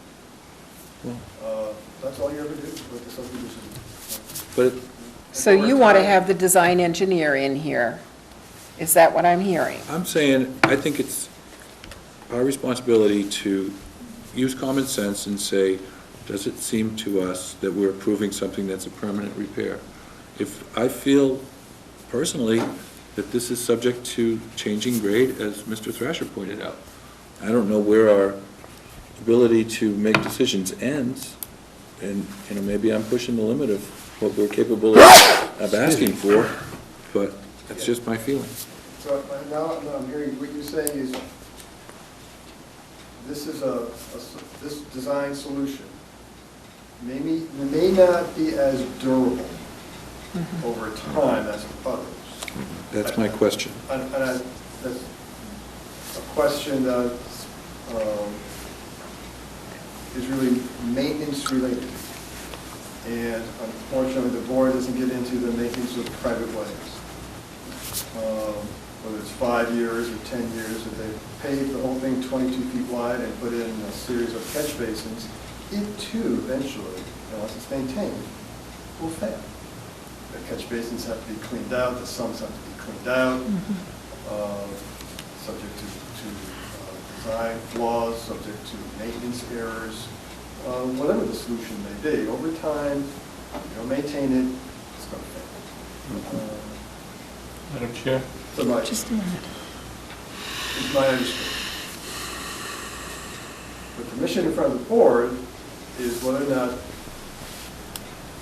That's all you ever do with the subdivision. But So you want to have the design engineer in here? Is that what I'm hearing? I'm saying, I think it's our responsibility to use common sense and say, does it seem to us that we're approving something that's a permanent repair? If I feel personally that this is subject to changing grade, as Mr. Thrasher pointed out, I don't know where our ability to make decisions ends, and, maybe I'm pushing the limit of what we're capable of asking for, but that's just my feeling. So now I'm hearing what you're saying is, this is this design solution may not be as durable over time as others. That's my question. And that's a question that is really maintenance related. And unfortunately, the board doesn't get into the maintenance of private ways. Whether it's 5 years or 10 years, if they pave the whole thing 22 feet wide and put in a series of catch basins, it too eventually, unless it's maintained, will fail. The catch basins have to be cleaned out, the sumps have to be cleaned out, subject to design flaws, subject to maintenance errors, whatever the solution may be. Over time, if you don't maintain it, it's going to fail. Madam Chair? Just a minute. It's my understanding. But the mission in front of the board is whether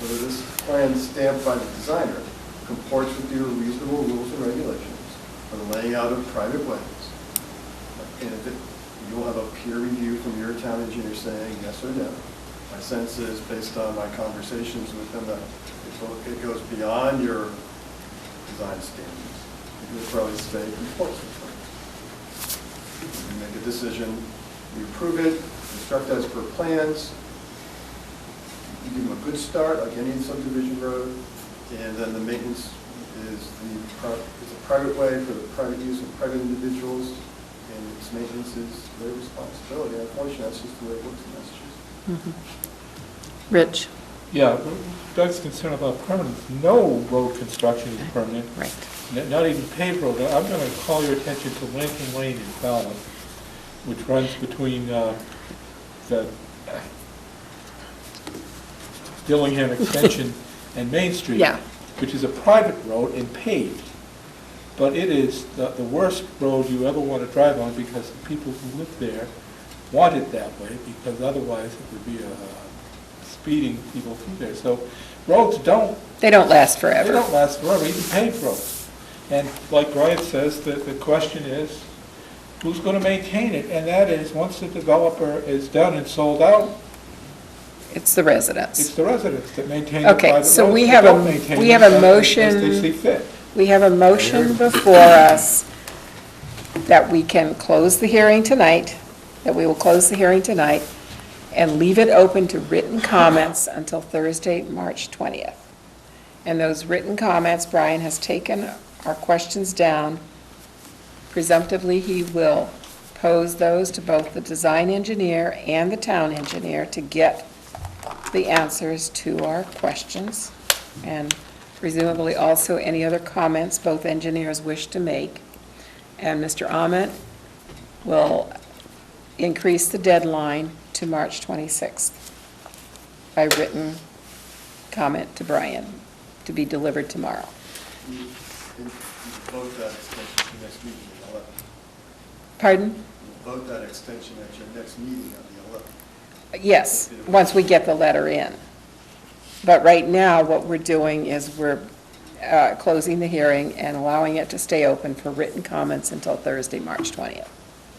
this plan stamped by the designer comports with your reasonable rules and regulations for the laying out of private ways. And if you'll have a peer review from your town engineer saying yes or no. My sense is, based on my conversations with them, that it goes beyond your design standards. You'll probably say enforcement. You make a decision, you approve it, construct as per plans, you give them a good start, like any subdivision road, and then the maintenance is a private way for the private use of private individuals, and its maintenance is their responsibility. Unfortunately, that's just the way it works in Massachusetts. Rich? Yeah, Doug's concerned about permanence. No road construction is permanent. Right. Not even paved road. I'm going to call your attention to Lincoln Lane in Falmouth, which runs between the Dillingham Extension and Main Street. Yeah. Which is a private road and paved. But it is the worst road you ever want to drive on because the people who live there want it that way, because otherwise it would be speeding people through there. So roads They don't last they forever. don't last forever, even paved roads. And like Brian says, the question is, who's going to maintain it? And that is, once the developer is done and sold out, It's the it's residents. the residents that maintain the private Okay, roads. so we They have don't a, maintain we them have a as motion. they see fit. We have a motion before us that we can close the hearing tonight, that we will close the hearing tonight, and leave it open to written comments until Thursday, March 20th. And those written comments, Brian has taken our questions down. Presumptively, he will pose those to both the design engineer and the town engineer to get the answers to our questions, and presumably also any other comments both engineers wish to make. And Mr. Ahmet will increase the deadline to March 26th by written comment to Brian, to be delivered tomorrow. You vote that extension at your next meeting on the 11th. Pardon? You'll vote that extension at your next meeting on the 11th. Yes, once we get the letter in. But right now, what we're doing is we're closing the hearing and allowing it to stay open for written comments until Thursday, March 20th.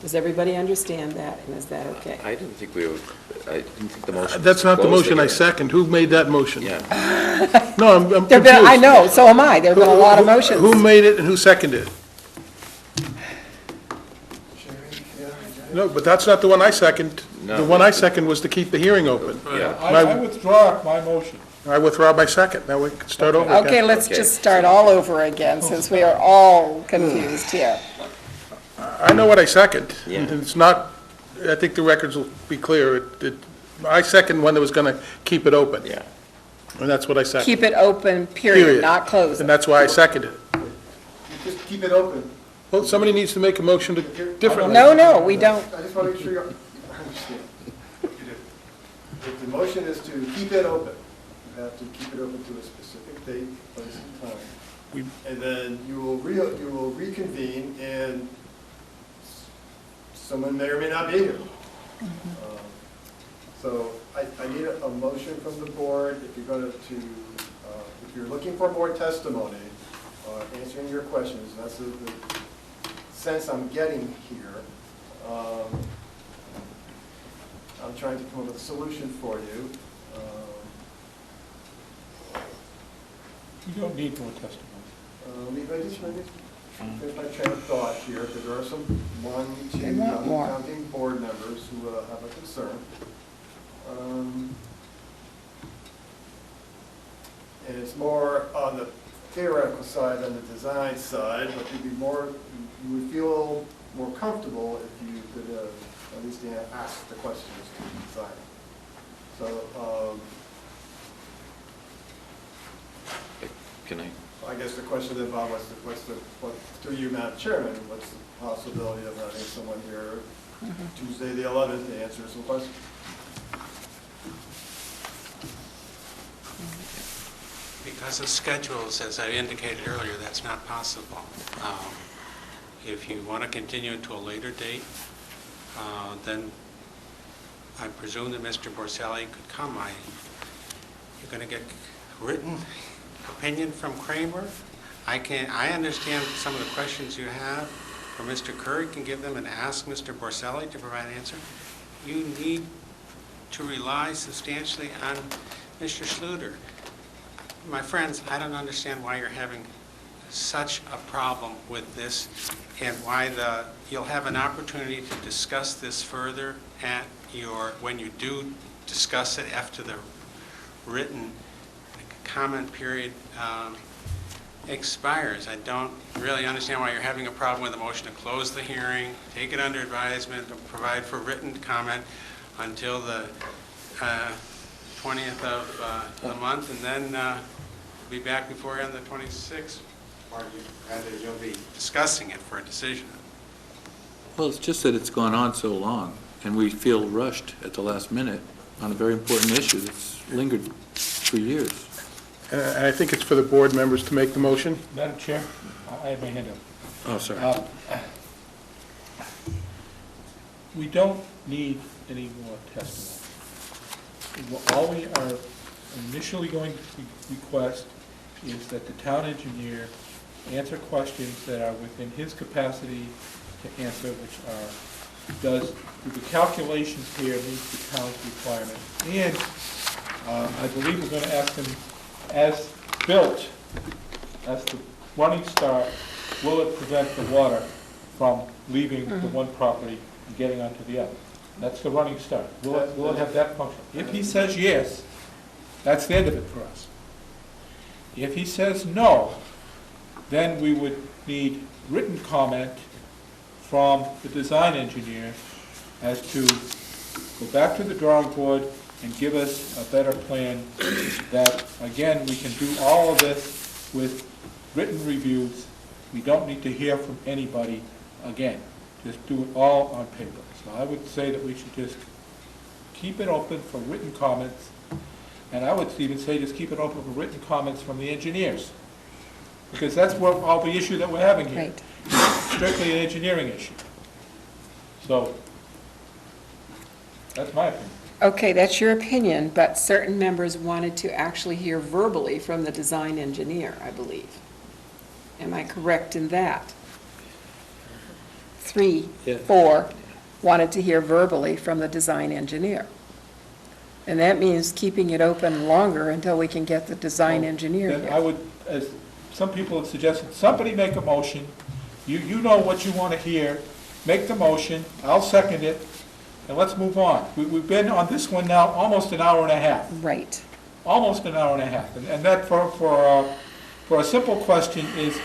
Does everybody understand that, and is that okay? I didn't think the motion. That's not the was motion I hearing. second. Who made that motion? Yeah. No, I'm confused. There've been, I know, so am I, there've been a lot of motions. Who made it and who seconded it? No, but that's not the one I second. No. The one I second was to keep the hearing open. Yeah. I withdraw my motion. I withdraw my second. Now we can start over again. Okay, let's Okay. just start all over again, since we are all confused here. I know what I second. Yeah. It's not, I think the records will be clear. I second one that was going to keep it open. Yeah. And that's what I second. Keep it open, period, not close And it. that's why I seconded it. Just keep it open. Well, somebody needs to make a motion to differently. No, we don't. I just want to make sure you understand. If the motion is to keep it open, you have to keep it open to a specific date, place, and time. And then you will reconvene, and someone may or may not be here. So I need a motion from the board if you're going to, if you're looking for more testimony, answering your questions, that's the sense I'm getting here. I'm trying to come up with a solution for you. You don't need more testimony. I just finish my train of thought here, because there are some, They want more. counting board members who have a concern. And it's more on the theoretical side than the design side, but you would feel more comfortable if you could at least ask the questions to the designer. So, Can I? I guess the question then, Bob, through you, Madam Chairman, what's the possibility of having someone here Tuesday the 11th to answer some questions? Because of schedules, as I indicated earlier, that's not possible. If you want to continue it to a later date, then I presume that Mr. Borselli could come. You're going to get written opinion from Kramer. I understand some of the questions you have, or Mr. Curry can give them and ask Mr. Borselli to provide an answer. You need to rely substantially on Mr. Schluter. My friends, I don't understand why you're having such a problem with this, and why you'll have an opportunity to discuss this further at when you do discuss it after the written comment period expires. I don't really understand why you're having a problem with the motion to close the hearing, take it under advisement, and provide for written comment until the 20th of the month, and then be back before you on the 26th, or you'll be discussing it for a decision. Well, it's just that it's gone on so long, and we feel rushed at the last minute on a very important issue that's lingered for years. And I think it's for the board members to make the motion. Madam Chair, I have my hand up. Oh, sorry. We don't need any more testimony. All we are initially going to request is that the town engineer answer questions that are within his capacity to answer, which are, do the calculations here meet the town's requirement? And I believe we're going to ask him, as built, as the running start, will it prevent the water from leaving the one property and getting onto the other? That's the running start. Will it have that function? If he says yes, that's the end of it for us. If he says no, then we would need written comment from the design engineer as to go back to the drawing board and give us a better plan that, again, we can do all of this with written reviews. We don't need to hear from anybody again. Just do it all on paper. So I would say that we should just keep it open for written comments, and I would even say just keep it open for written comments from the engineers, because that's what all the issue that we're having here. Right. Strictly an engineering issue. So, that's my opinion. Okay, that's your opinion, but certain members wanted to actually hear verbally from the design engineer, I believe. Am I correct in that? 3, Yeah. 4 wanted to hear verbally from the design engineer. And that means keeping it open longer until we can get the design engineer Then I here. would, as some people have suggested, somebody make a motion. You know what you want to hear. Make the motion. I'll second it, and let's move on. We've been on this one now almost an hour and a half. Right. Almost an hour and a half. And that for a simple question is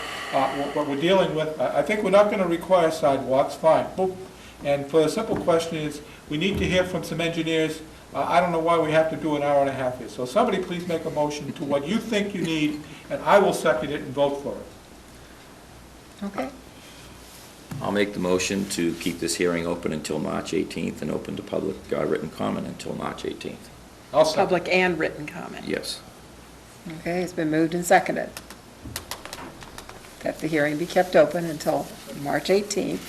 what we're dealing with. I think we're not going to require sidewalks, fine. Boop. And for the simple question is, we need to hear from some engineers. I don't know why we have to do an hour and a half here. So somebody please make a motion to what you think you need, and I will second it and vote for it. Okay. I'll make the motion to keep this hearing open until March 18th and open to public written comment until March 18th. I'll second. Public and written comment. Yes. Okay, it's been moved and seconded that the hearing be kept open until March 18th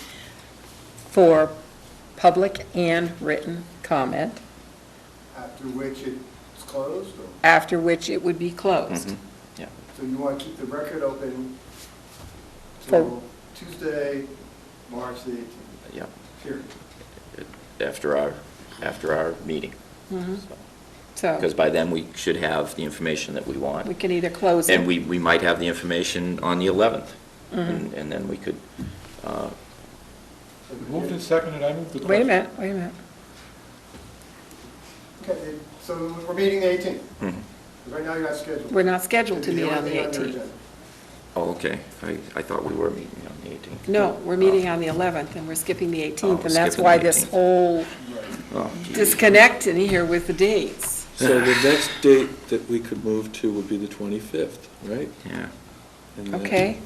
for public and written comment, After which it's closed, or, after which it would be closed. Mhm. Yeah. so you want to keep the record open For- till Tuesday, March the 18th, Yeah, period. after our meeting. Mhm. So Because by then, we should have the information that we want. we can either close And it. we might have the information on the 11th. Mhm. And then we could, Moved and seconded, I moved the question. Wait a minute. Okay, so we're meeting the 18th. mhm. Right now, you're not scheduled. We're not scheduled to Is meet there on the anything your 18th. agenda? Oh, okay. I thought we were meeting on the 18th. No, we're meeting on the 11th, and we're skipping the 18th, we're and that's skipping why the this 18th. whole Right. Oh, geez. disconnect in here with the dates. So the next date that we could move to would be the 25th, right? Yeah. And then- Okay?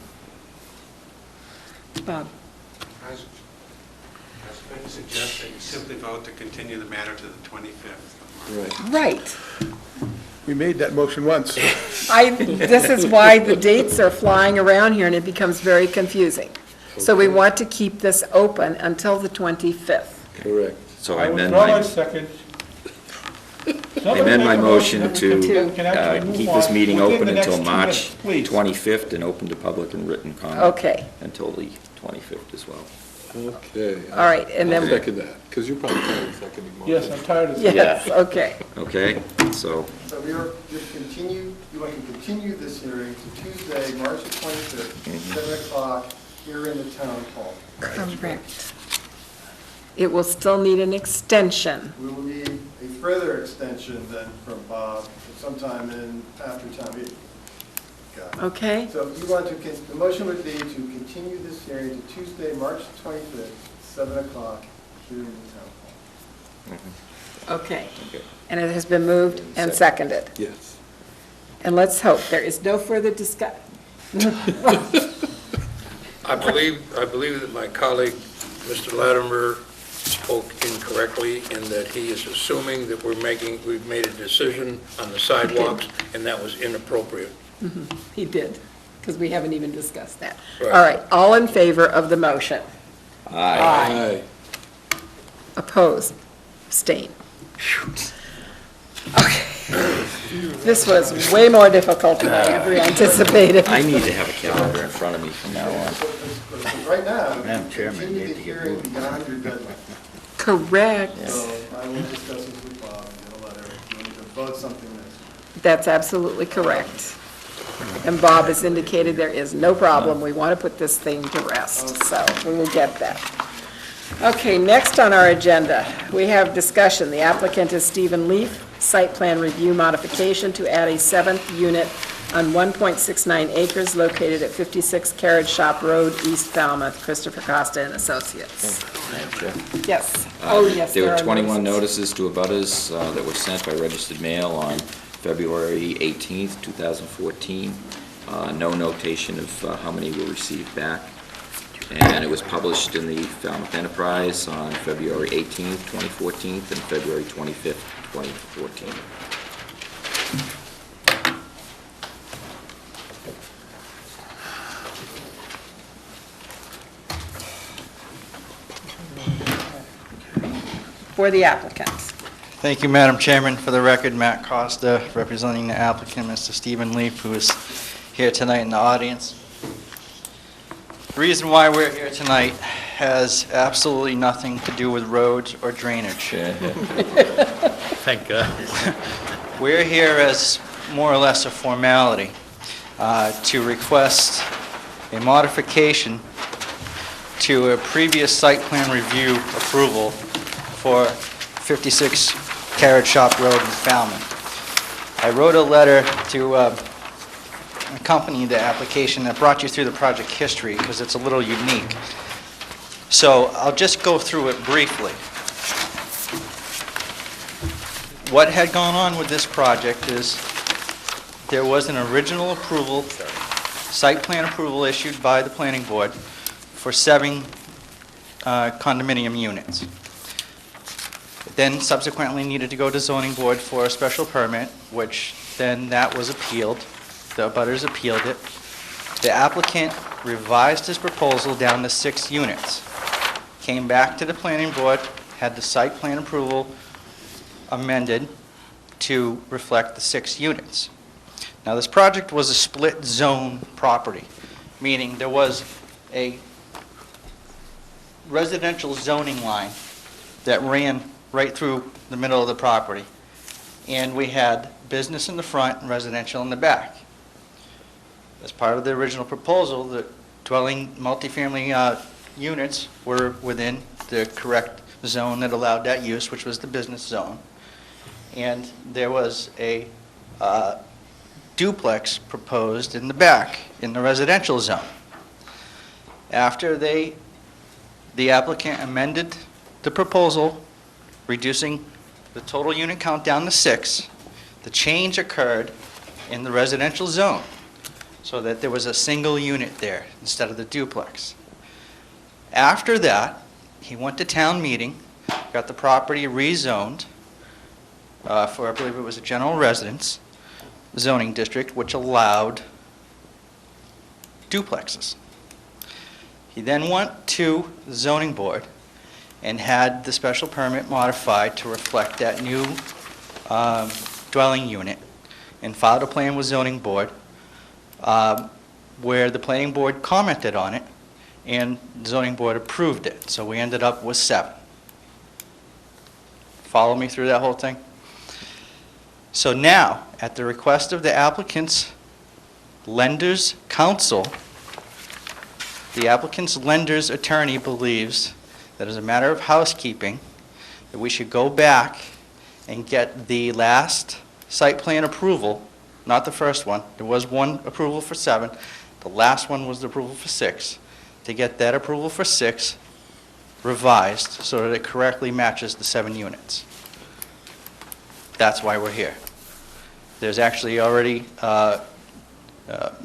Bob? I was going to suggest that you simply vote to continue the matter to the 25th. Right. Right. We made that motion once. This is why the dates are flying around here, and it becomes very confusing. So we Okay. want to keep this open until the 25th. Correct. So I I amend withdraw my my, second. I amend my motion that we to can actually move keep this on meeting within open the next until 2 March minutes, please. 25th and open to public and written comment. Okay, Until the 25th as well. Okay. all right, and I'll then, second that, because you're probably tired of seconding motions. Yes, I'm tired of. yes, okay. Okay, so, So just continue, you want to continue this hearing to Tuesday, March the 25th, 7 o'clock, here in the town hall. Correct. It will still need an extension. We will need a further extension then from Bob sometime after town meeting. Got it. Okay? So you want to, the motion would be to continue this hearing to Tuesday, March 25th, 7 o'clock, here in the town hall. Okay. okay. And it has been moved and seconded. Yes. And let's hope there is no further discuss. I believe that my colleague, Mr. Latimer, spoke incorrectly in that he is assuming that we've made a decision on the sidewalks, and that was inappropriate. He did, because we haven't even discussed that. Right. All right, all in favor of the motion? Aye. Opposed? Abstain? Okay. This was way more difficult than I ever anticipated. I need to have a calendar in front of me from now on. So right now, Madam Chairman, continue you the have to get hearing moving. beyond your deadline. Correct. So I will discuss this with Bob and get a letter. You need to vote something next. That's absolutely correct. And Bob has indicated there is no problem. We want to put this thing to rest, so we will get that. Okay, next on our agenda, we have discussion. The applicant is Stephen Leaf, site plan review modification to add a 7th unit on 1.69 acres located at 56 Carriage Shop Road, East Falmouth, Christopher Costa and Associates. Madam Chair. Yes. Oh, yes, There there were are 21 notices. notices to abutters that were sent by registered mail on February 18th, 2014. No notation of how many were received back. And it was published in the Falmouth Enterprise on February 18th, 2014, and February 25th, 2014. For the applicant. Thank you, Madam Chairman. For the record, Matt Costa, representing the applicant, Mr. Stephen Leaf, who is here tonight in the audience. The reason why we're here tonight has absolutely nothing to do with roads or drainage. Thank God. We're here as more or less a formality to request a modification to a previous site plan review approval for 56 Carrot Shop Road in Falmouth. I wrote a letter to accompany the application that brought you through the project history because it's a little unique. So I'll just go through it briefly. What had gone on with this project is there was an original approval, site plan approval issued by the planning board for 7 condominium units. It then subsequently needed to go to zoning board for a special permit, which then that was appealed. The abutters appealed it. The applicant revised his proposal down to 6 units. Came back to the planning board, had the site plan approval amended to reflect the 6 units. Now, this project was a split zone property, meaning there was a residential zoning line that ran right through the middle of the property. And we had business in the front and residential in the back. As part of the original proposal, the dwelling multifamily units were within the correct zone that allowed that use, which was the business zone. And there was a duplex proposed in the back in the residential zone. After the applicant amended the proposal, reducing the total unit count down to 6, the change occurred in the residential zone so that there was a single unit there instead of the duplex. After that, he went to town meeting, got the property rezoned for, I believe it was a general residence zoning district, which allowed duplexes. He then went to the zoning board and had the special permit modified to reflect that new dwelling unit and filed a plan with zoning board where the planning board commented on it and the zoning board approved it. So we ended up with 7. Follow me through that whole thing? So now, at the request of the applicant's lender's counsel, the applicant's lender's attorney believes that as a matter of housekeeping, that we should go back and get the last site plan approval, not the first one. There was one approval for 7. The last one was the approval for 6. To get that approval for 6 revised so that it correctly matches the 7 units. That's why we're here. There's actually already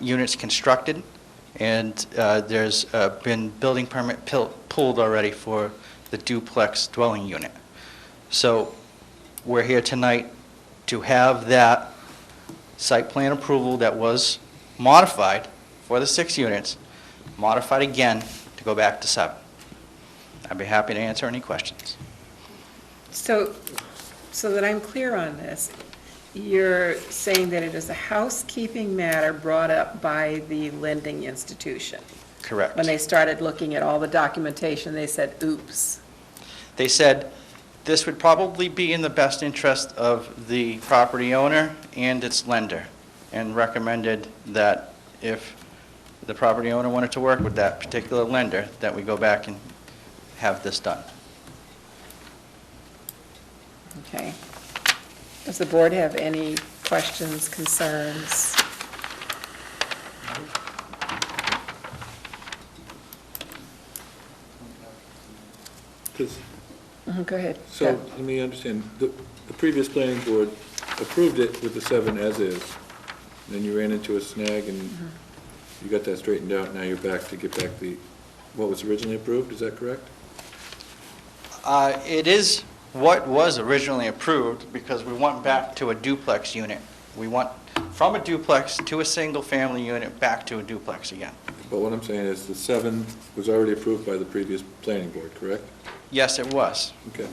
units constructed, and there's been building permit pulled already for the duplex dwelling unit. So we're here tonight to have that site plan approval that was modified for the 6 units, modified again to go back to 7. I'd be happy to answer any questions. So that I'm clear on this, you're saying that it is a housekeeping matter brought up by the lending institution? Correct. When they started looking at all the documentation, they said, oops. They said this would probably be in the best interest of the property owner and its lender, and recommended that if the property owner wanted to work with that particular lender, that we go back and have this done. Okay. Does the board have any questions, concerns? Go ahead. So, let me understand, the previous planning board approved it with the 7 as is, then you ran into a snag and you got that straightened out, now you're back to get back what was originally approved, is that correct? It is what was originally approved because we went back to a duplex unit. We went from a duplex to a single-family unit back to a duplex again. But what I'm saying is the 7 was already approved by the previous planning board, correct? Yes, it was. Okay.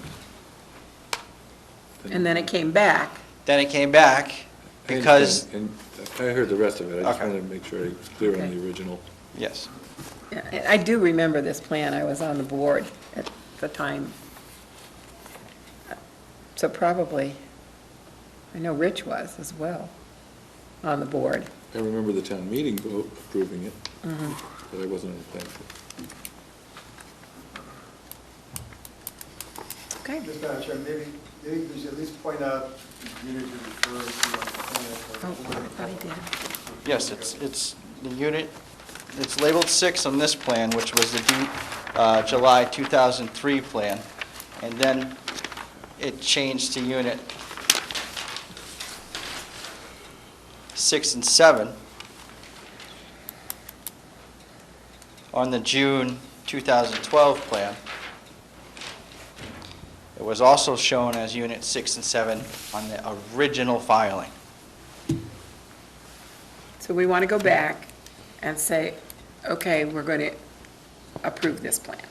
And then it came back. Then it came back I because, understand, and I heard the rest of it, I just Okay. wanted to make sure I was clear on Okay. the original. yes. Yeah, and I do remember this plan, I was on the board at the time. So probably, I know Rich was as well, on the board. I remember the town meeting vote approving it, Mhm. but I wasn't on the plan. Okay. Just Madam Chair, maybe we should at least point out the unit you're referring to on the Oh, plan. I thought he did. Yes, it's the unit, it's labeled 6 on this plan, which was the July 2003 plan, and then it changed to unit 6 and 7 on the June 2012 plan. It was also shown as unit 6 and 7 on the original filing. So we want to go back and say, okay, we're going to approve this plan.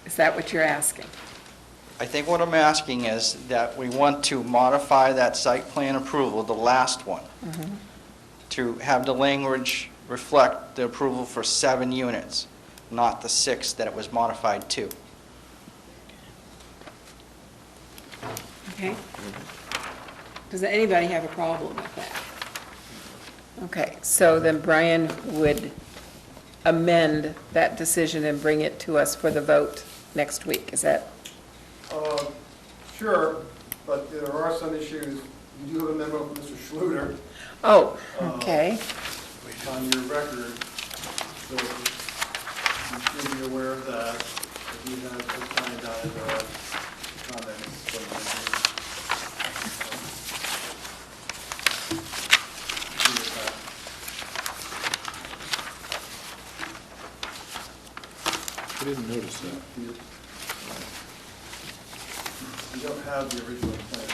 Is that what you're asking? I think what I'm asking is that we want to modify that site plan approval, the last one, to have the language reflect the approval for 7 units, not the 6 that it was modified to. Okay? Does anybody have a problem with that? Okay, so then Brian would amend that decision and bring it to us for the vote next week, is that? Sure, but there are some issues. You do have a memo from Mr. Schluter Oh, okay. on your record, so you should be aware of that. If you have some kind of comments from the I didn't notice that. You don't have the original plan.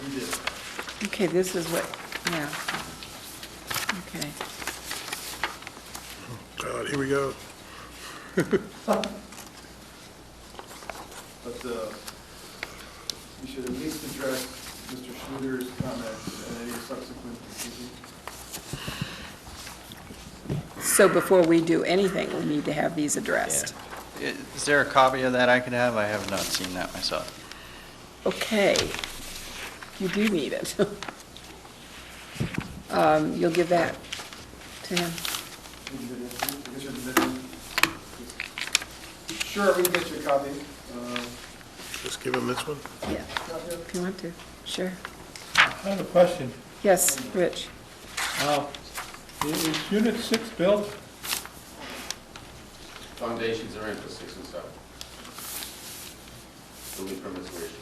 We did. Okay, this is what, yeah. Okay. God, here we go. But you should at least address Mr. Schluter's comments and any subsequent decision. So before we do anything, we need to have these addressed. Is there a copy of that I could have? I have not seen that myself. Okay. You do need it. You'll give that to him? Sure, we can get you a copy. Just give him this one. Yeah, if you want to, sure. I have a question. Yes, Rich? Is Unit 6 built? Foundations are in for 6 and 7. Building permits were issued.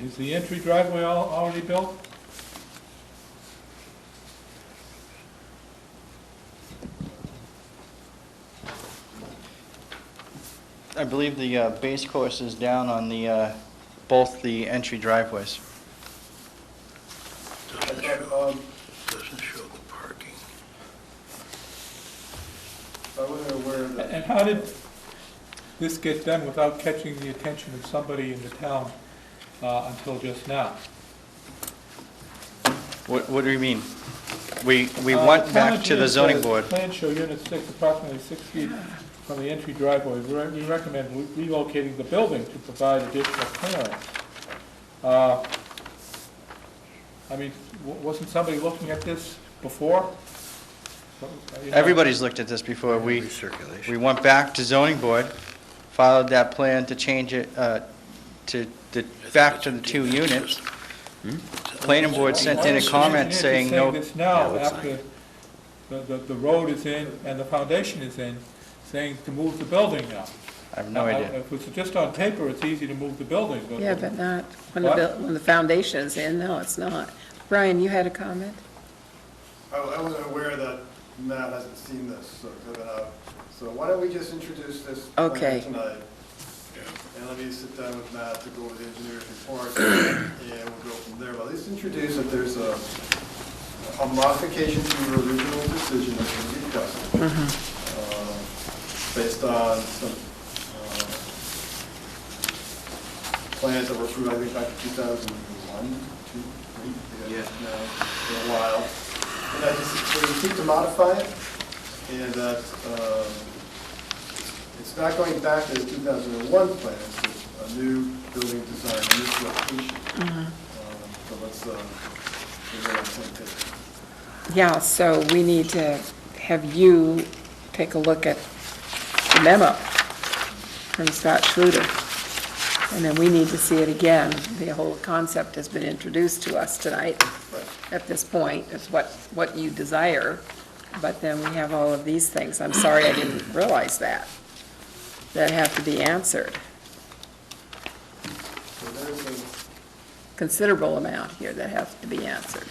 Is the entry driveway already built? I believe the base course is down on the, both the entry driveways. Doesn't show the parking. I wasn't aware that. And how did this get done without catching the attention of somebody in the town until just now? What do you mean? We went back to the zoning board. Plans show Unit 6 approximately 6 feet from the entry driveway. We recommend relocating the building to provide additional clearance. I mean, wasn't somebody looking at this before? You know, Everybody's looked at this before. We went back to zoning board, followed that plan to change it back to the 2 units. Planning board sent in a comment saying no. Oh, This now, after the road is in and the foundation is in, saying to move the building now. I have no idea. If it's just on paper, it's easy to move the building, but... Yeah, but not when What? when the foundation is in, no, it's not. Brian, you had a comment? I wasn't aware that Matt hasn't seen this, so why don't we just introduce this Okay. plan tonight? And let me sit down with Matt to go over the engineer's report, and we'll go from there. But let's introduce that there's a modification to your original decision that was requested, based on some plans that were approved, I think, back in 2001, 2, 3, Yeah. for a while. And I just, so we seek to modify it, and that it's not going back to the 2001 plan, it's a new building design in this location. So let's, we're on the same page. Yeah, so we need to have you take a look at the memo from Scott Schluter. And then we need to see it again. The whole concept has been introduced to us tonight at this point, is what you desire. But then we have all of these things. I'm sorry I didn't realize that have to be answered. So there's a, Considerable amount here that has to be answered.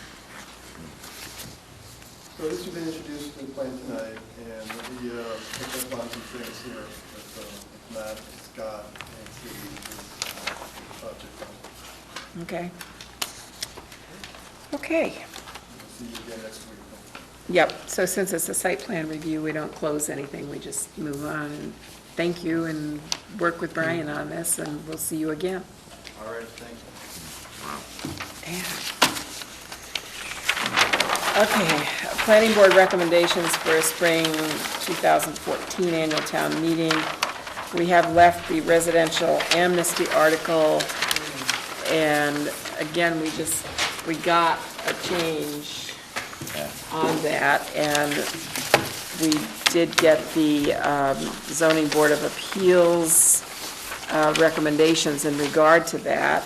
so this has been introduced to the plan tonight, and we pick up on some things here with Matt, Scott, and Steve, project. Okay? Okay. We'll see you again next week. Yep, so since it's a site plan review, we don't close anything, we just move on. And thank you, and work with Brian on this, and we'll see you again. All right, thank you. Okay, planning board recommendations for a spring 2014 annual town meeting. We have left the residential amnesty article, and again, we got a change on that, and we did get the zoning board of appeals recommendations in regard to that,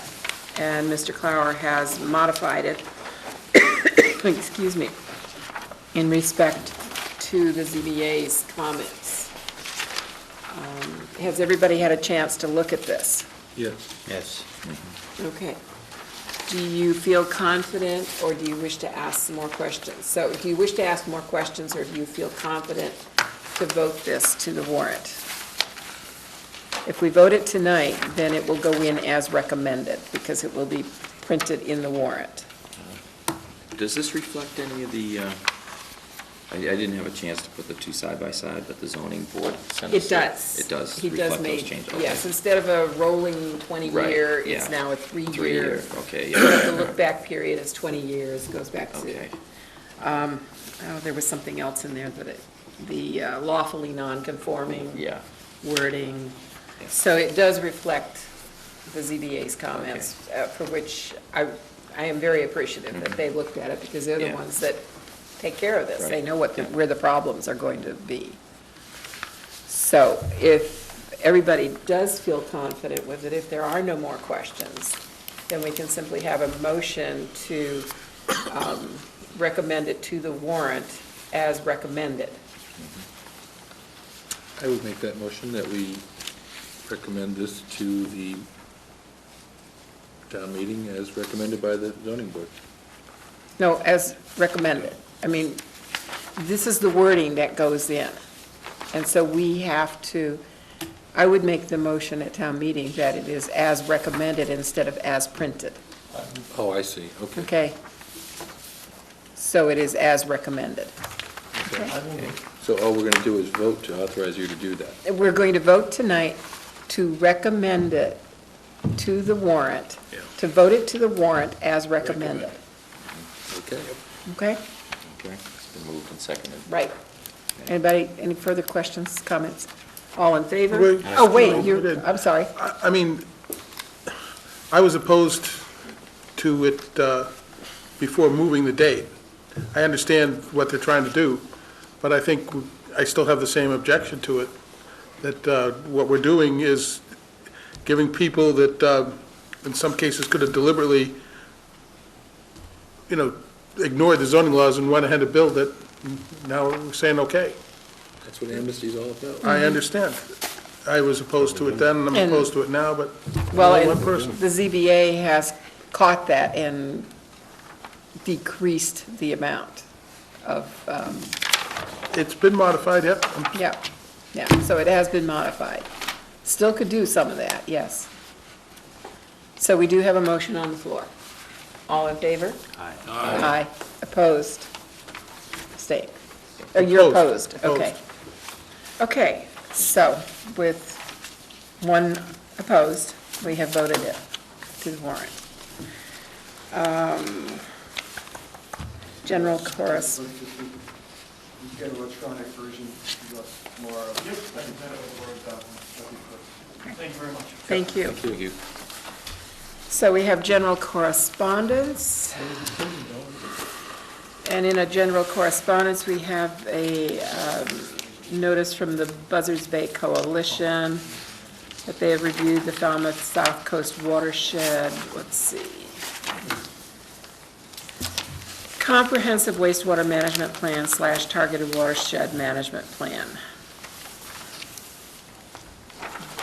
and Mr. Clower has modified it, excuse me, in respect to the ZBA's comments. Has everybody had a chance to look at this? Yes. Yes. Okay. Do you feel confident, or do you wish to ask some more questions? So do you wish to ask more questions, or do you feel confident to vote this to the warrant? If we vote it tonight, then it will go in as recommended, because it will be printed in the warrant. Does this reflect any of the, I didn't have a chance to put the two side by side, but the zoning board sent us. It does. It does He reflect does those make, changes? Okay. yes, instead of a rolling 20-year, Right, it's yeah. now a 3-year. 3-year, okay, The yeah. look-back period is 20 years, goes back to, Okay. oh, there was something else in there that the lawfully non-conforming Yeah. wording. Yeah. So it does reflect the ZBA's comments, for which I am very appreciative that they looked at it, because they're the Yeah. ones that take care of this. They Right. know where the problems are going to be. So if everybody does feel confident with it, if there are no more questions, then we can simply have a motion to recommend it to the warrant as recommended. I would make that motion that we recommend this to the town meeting as recommended by the zoning board. No, as recommended. I mean, this is the wording that goes in. And so we have to, I would make the motion at town meeting that it is as recommended instead of as printed, Oh, I see, okay. okay? So it is as recommended. Okay. So all we're going to do is vote to authorize you to do that. We're going to vote tonight to recommend it to the warrant, Yeah. to vote it to the warrant as recommended, Okay. okay? Okay, it's been moved and seconded. Right. Anybody, any further questions, comments? All in favor? Wait. Oh, wait, No, you're, I didn't. I'm sorry. I mean, I was opposed to it before moving the date. I understand what they're trying to do, but I think I still have the same objection to it, that what we're doing is giving people that, in some cases, could have deliberately, ignored the zoning laws and went ahead and built it, now we're saying, okay. That's what amnesty's all about. I understand. I was opposed to it then, and I'm And- opposed to it now, but Well, I'm one and person. the ZBA has caught that and decreased the amount of, It's been modified, yep. yeah, so it has been modified. Still could do some of that, yes. So we do have a motion on the floor. All in favor? Aye. Aye. Opposed? Abstain? Oh, you're opposed, Opposed. okay. Okay, so with one opposed, we have voted it. to the warrant. General chorus, You get an electronic version to us tomorrow. Yep. I can send it with Word document. That'd be perfect. Thank you very much. thank you. Thank you. So we have general correspondence. And in a general correspondence, we have a notice from the Buzzards Bay Coalition that they have reviewed the Falmouth South Coast watershed. Let's see. Comprehensive wastewater management plan / targeted watershed management plan.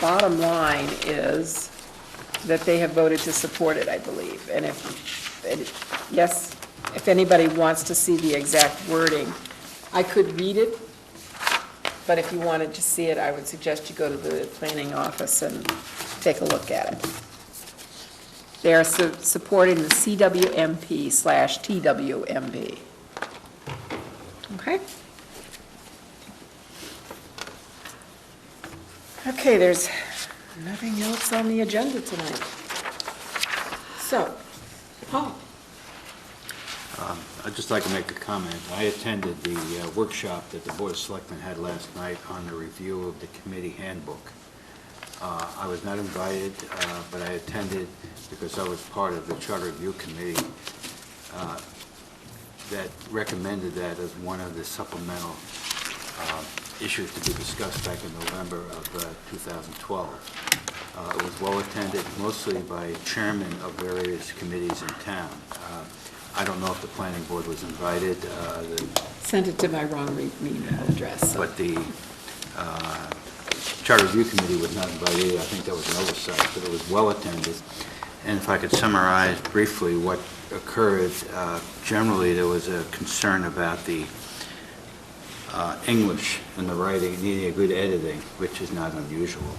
Bottom line is that they have voted to support it, I believe. And yes, if anybody wants to see the exact wording, I could read it, but if you wanted to see it, I would suggest you go to the planning office and take a look at it. They are supporting the CWMP / TWMP. Okay? Okay, there's nothing else on the agenda tonight. So, Paul? I'd just like to make a comment. I attended the workshop that the Board of Selectmen had last night on the review of the committee handbook. I was not invited, but I attended because I was part of the Charter Review Committee that recommended that as one of the supplemental issues to be discussed back in November of 2012. It was well-attended, mostly by chairmen of various committees in town. I don't know if the planning board was invited. Sent it to my wrong email address. So. But the Charter Review Committee was not invited. I think that was an oversight, but it was well-attended. And if I could summarize briefly what occurred, generally there was a concern about the English and the writing needing a good editing, which is not unusual.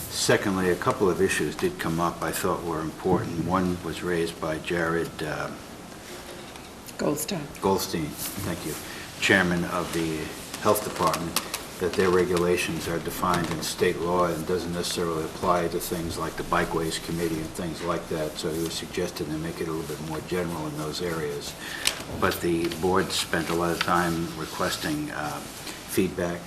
Secondly, a couple of issues did come up I thought were important. One was raised by Jared Goldstein, thank you, chairman of the Health Department, that their regulations are defined in state law and doesn't necessarily apply to things like the Bikeways Committee and things like that, so he was suggesting to make it a little bit more general in those areas. But the board spent a lot of time requesting feedback,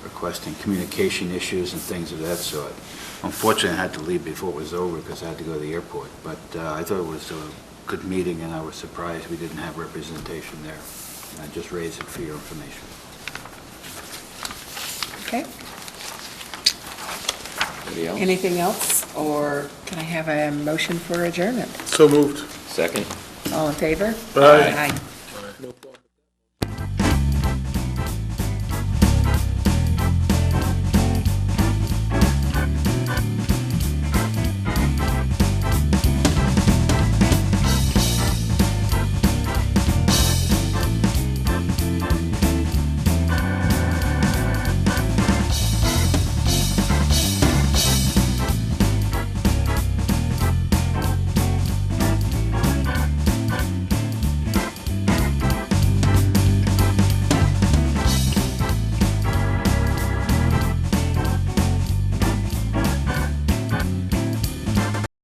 requesting communication issues and things of that sort. Unfortunately, I had to leave before it was over because I had to go to the airport, but I thought it was a good meeting, and I was surprised we didn't have representation there. And I just raised it for your information. Okay. Anybody else? Anything else, or can I have a motion for adjournment? So moved. Second? All in favor? Aye. Aye. No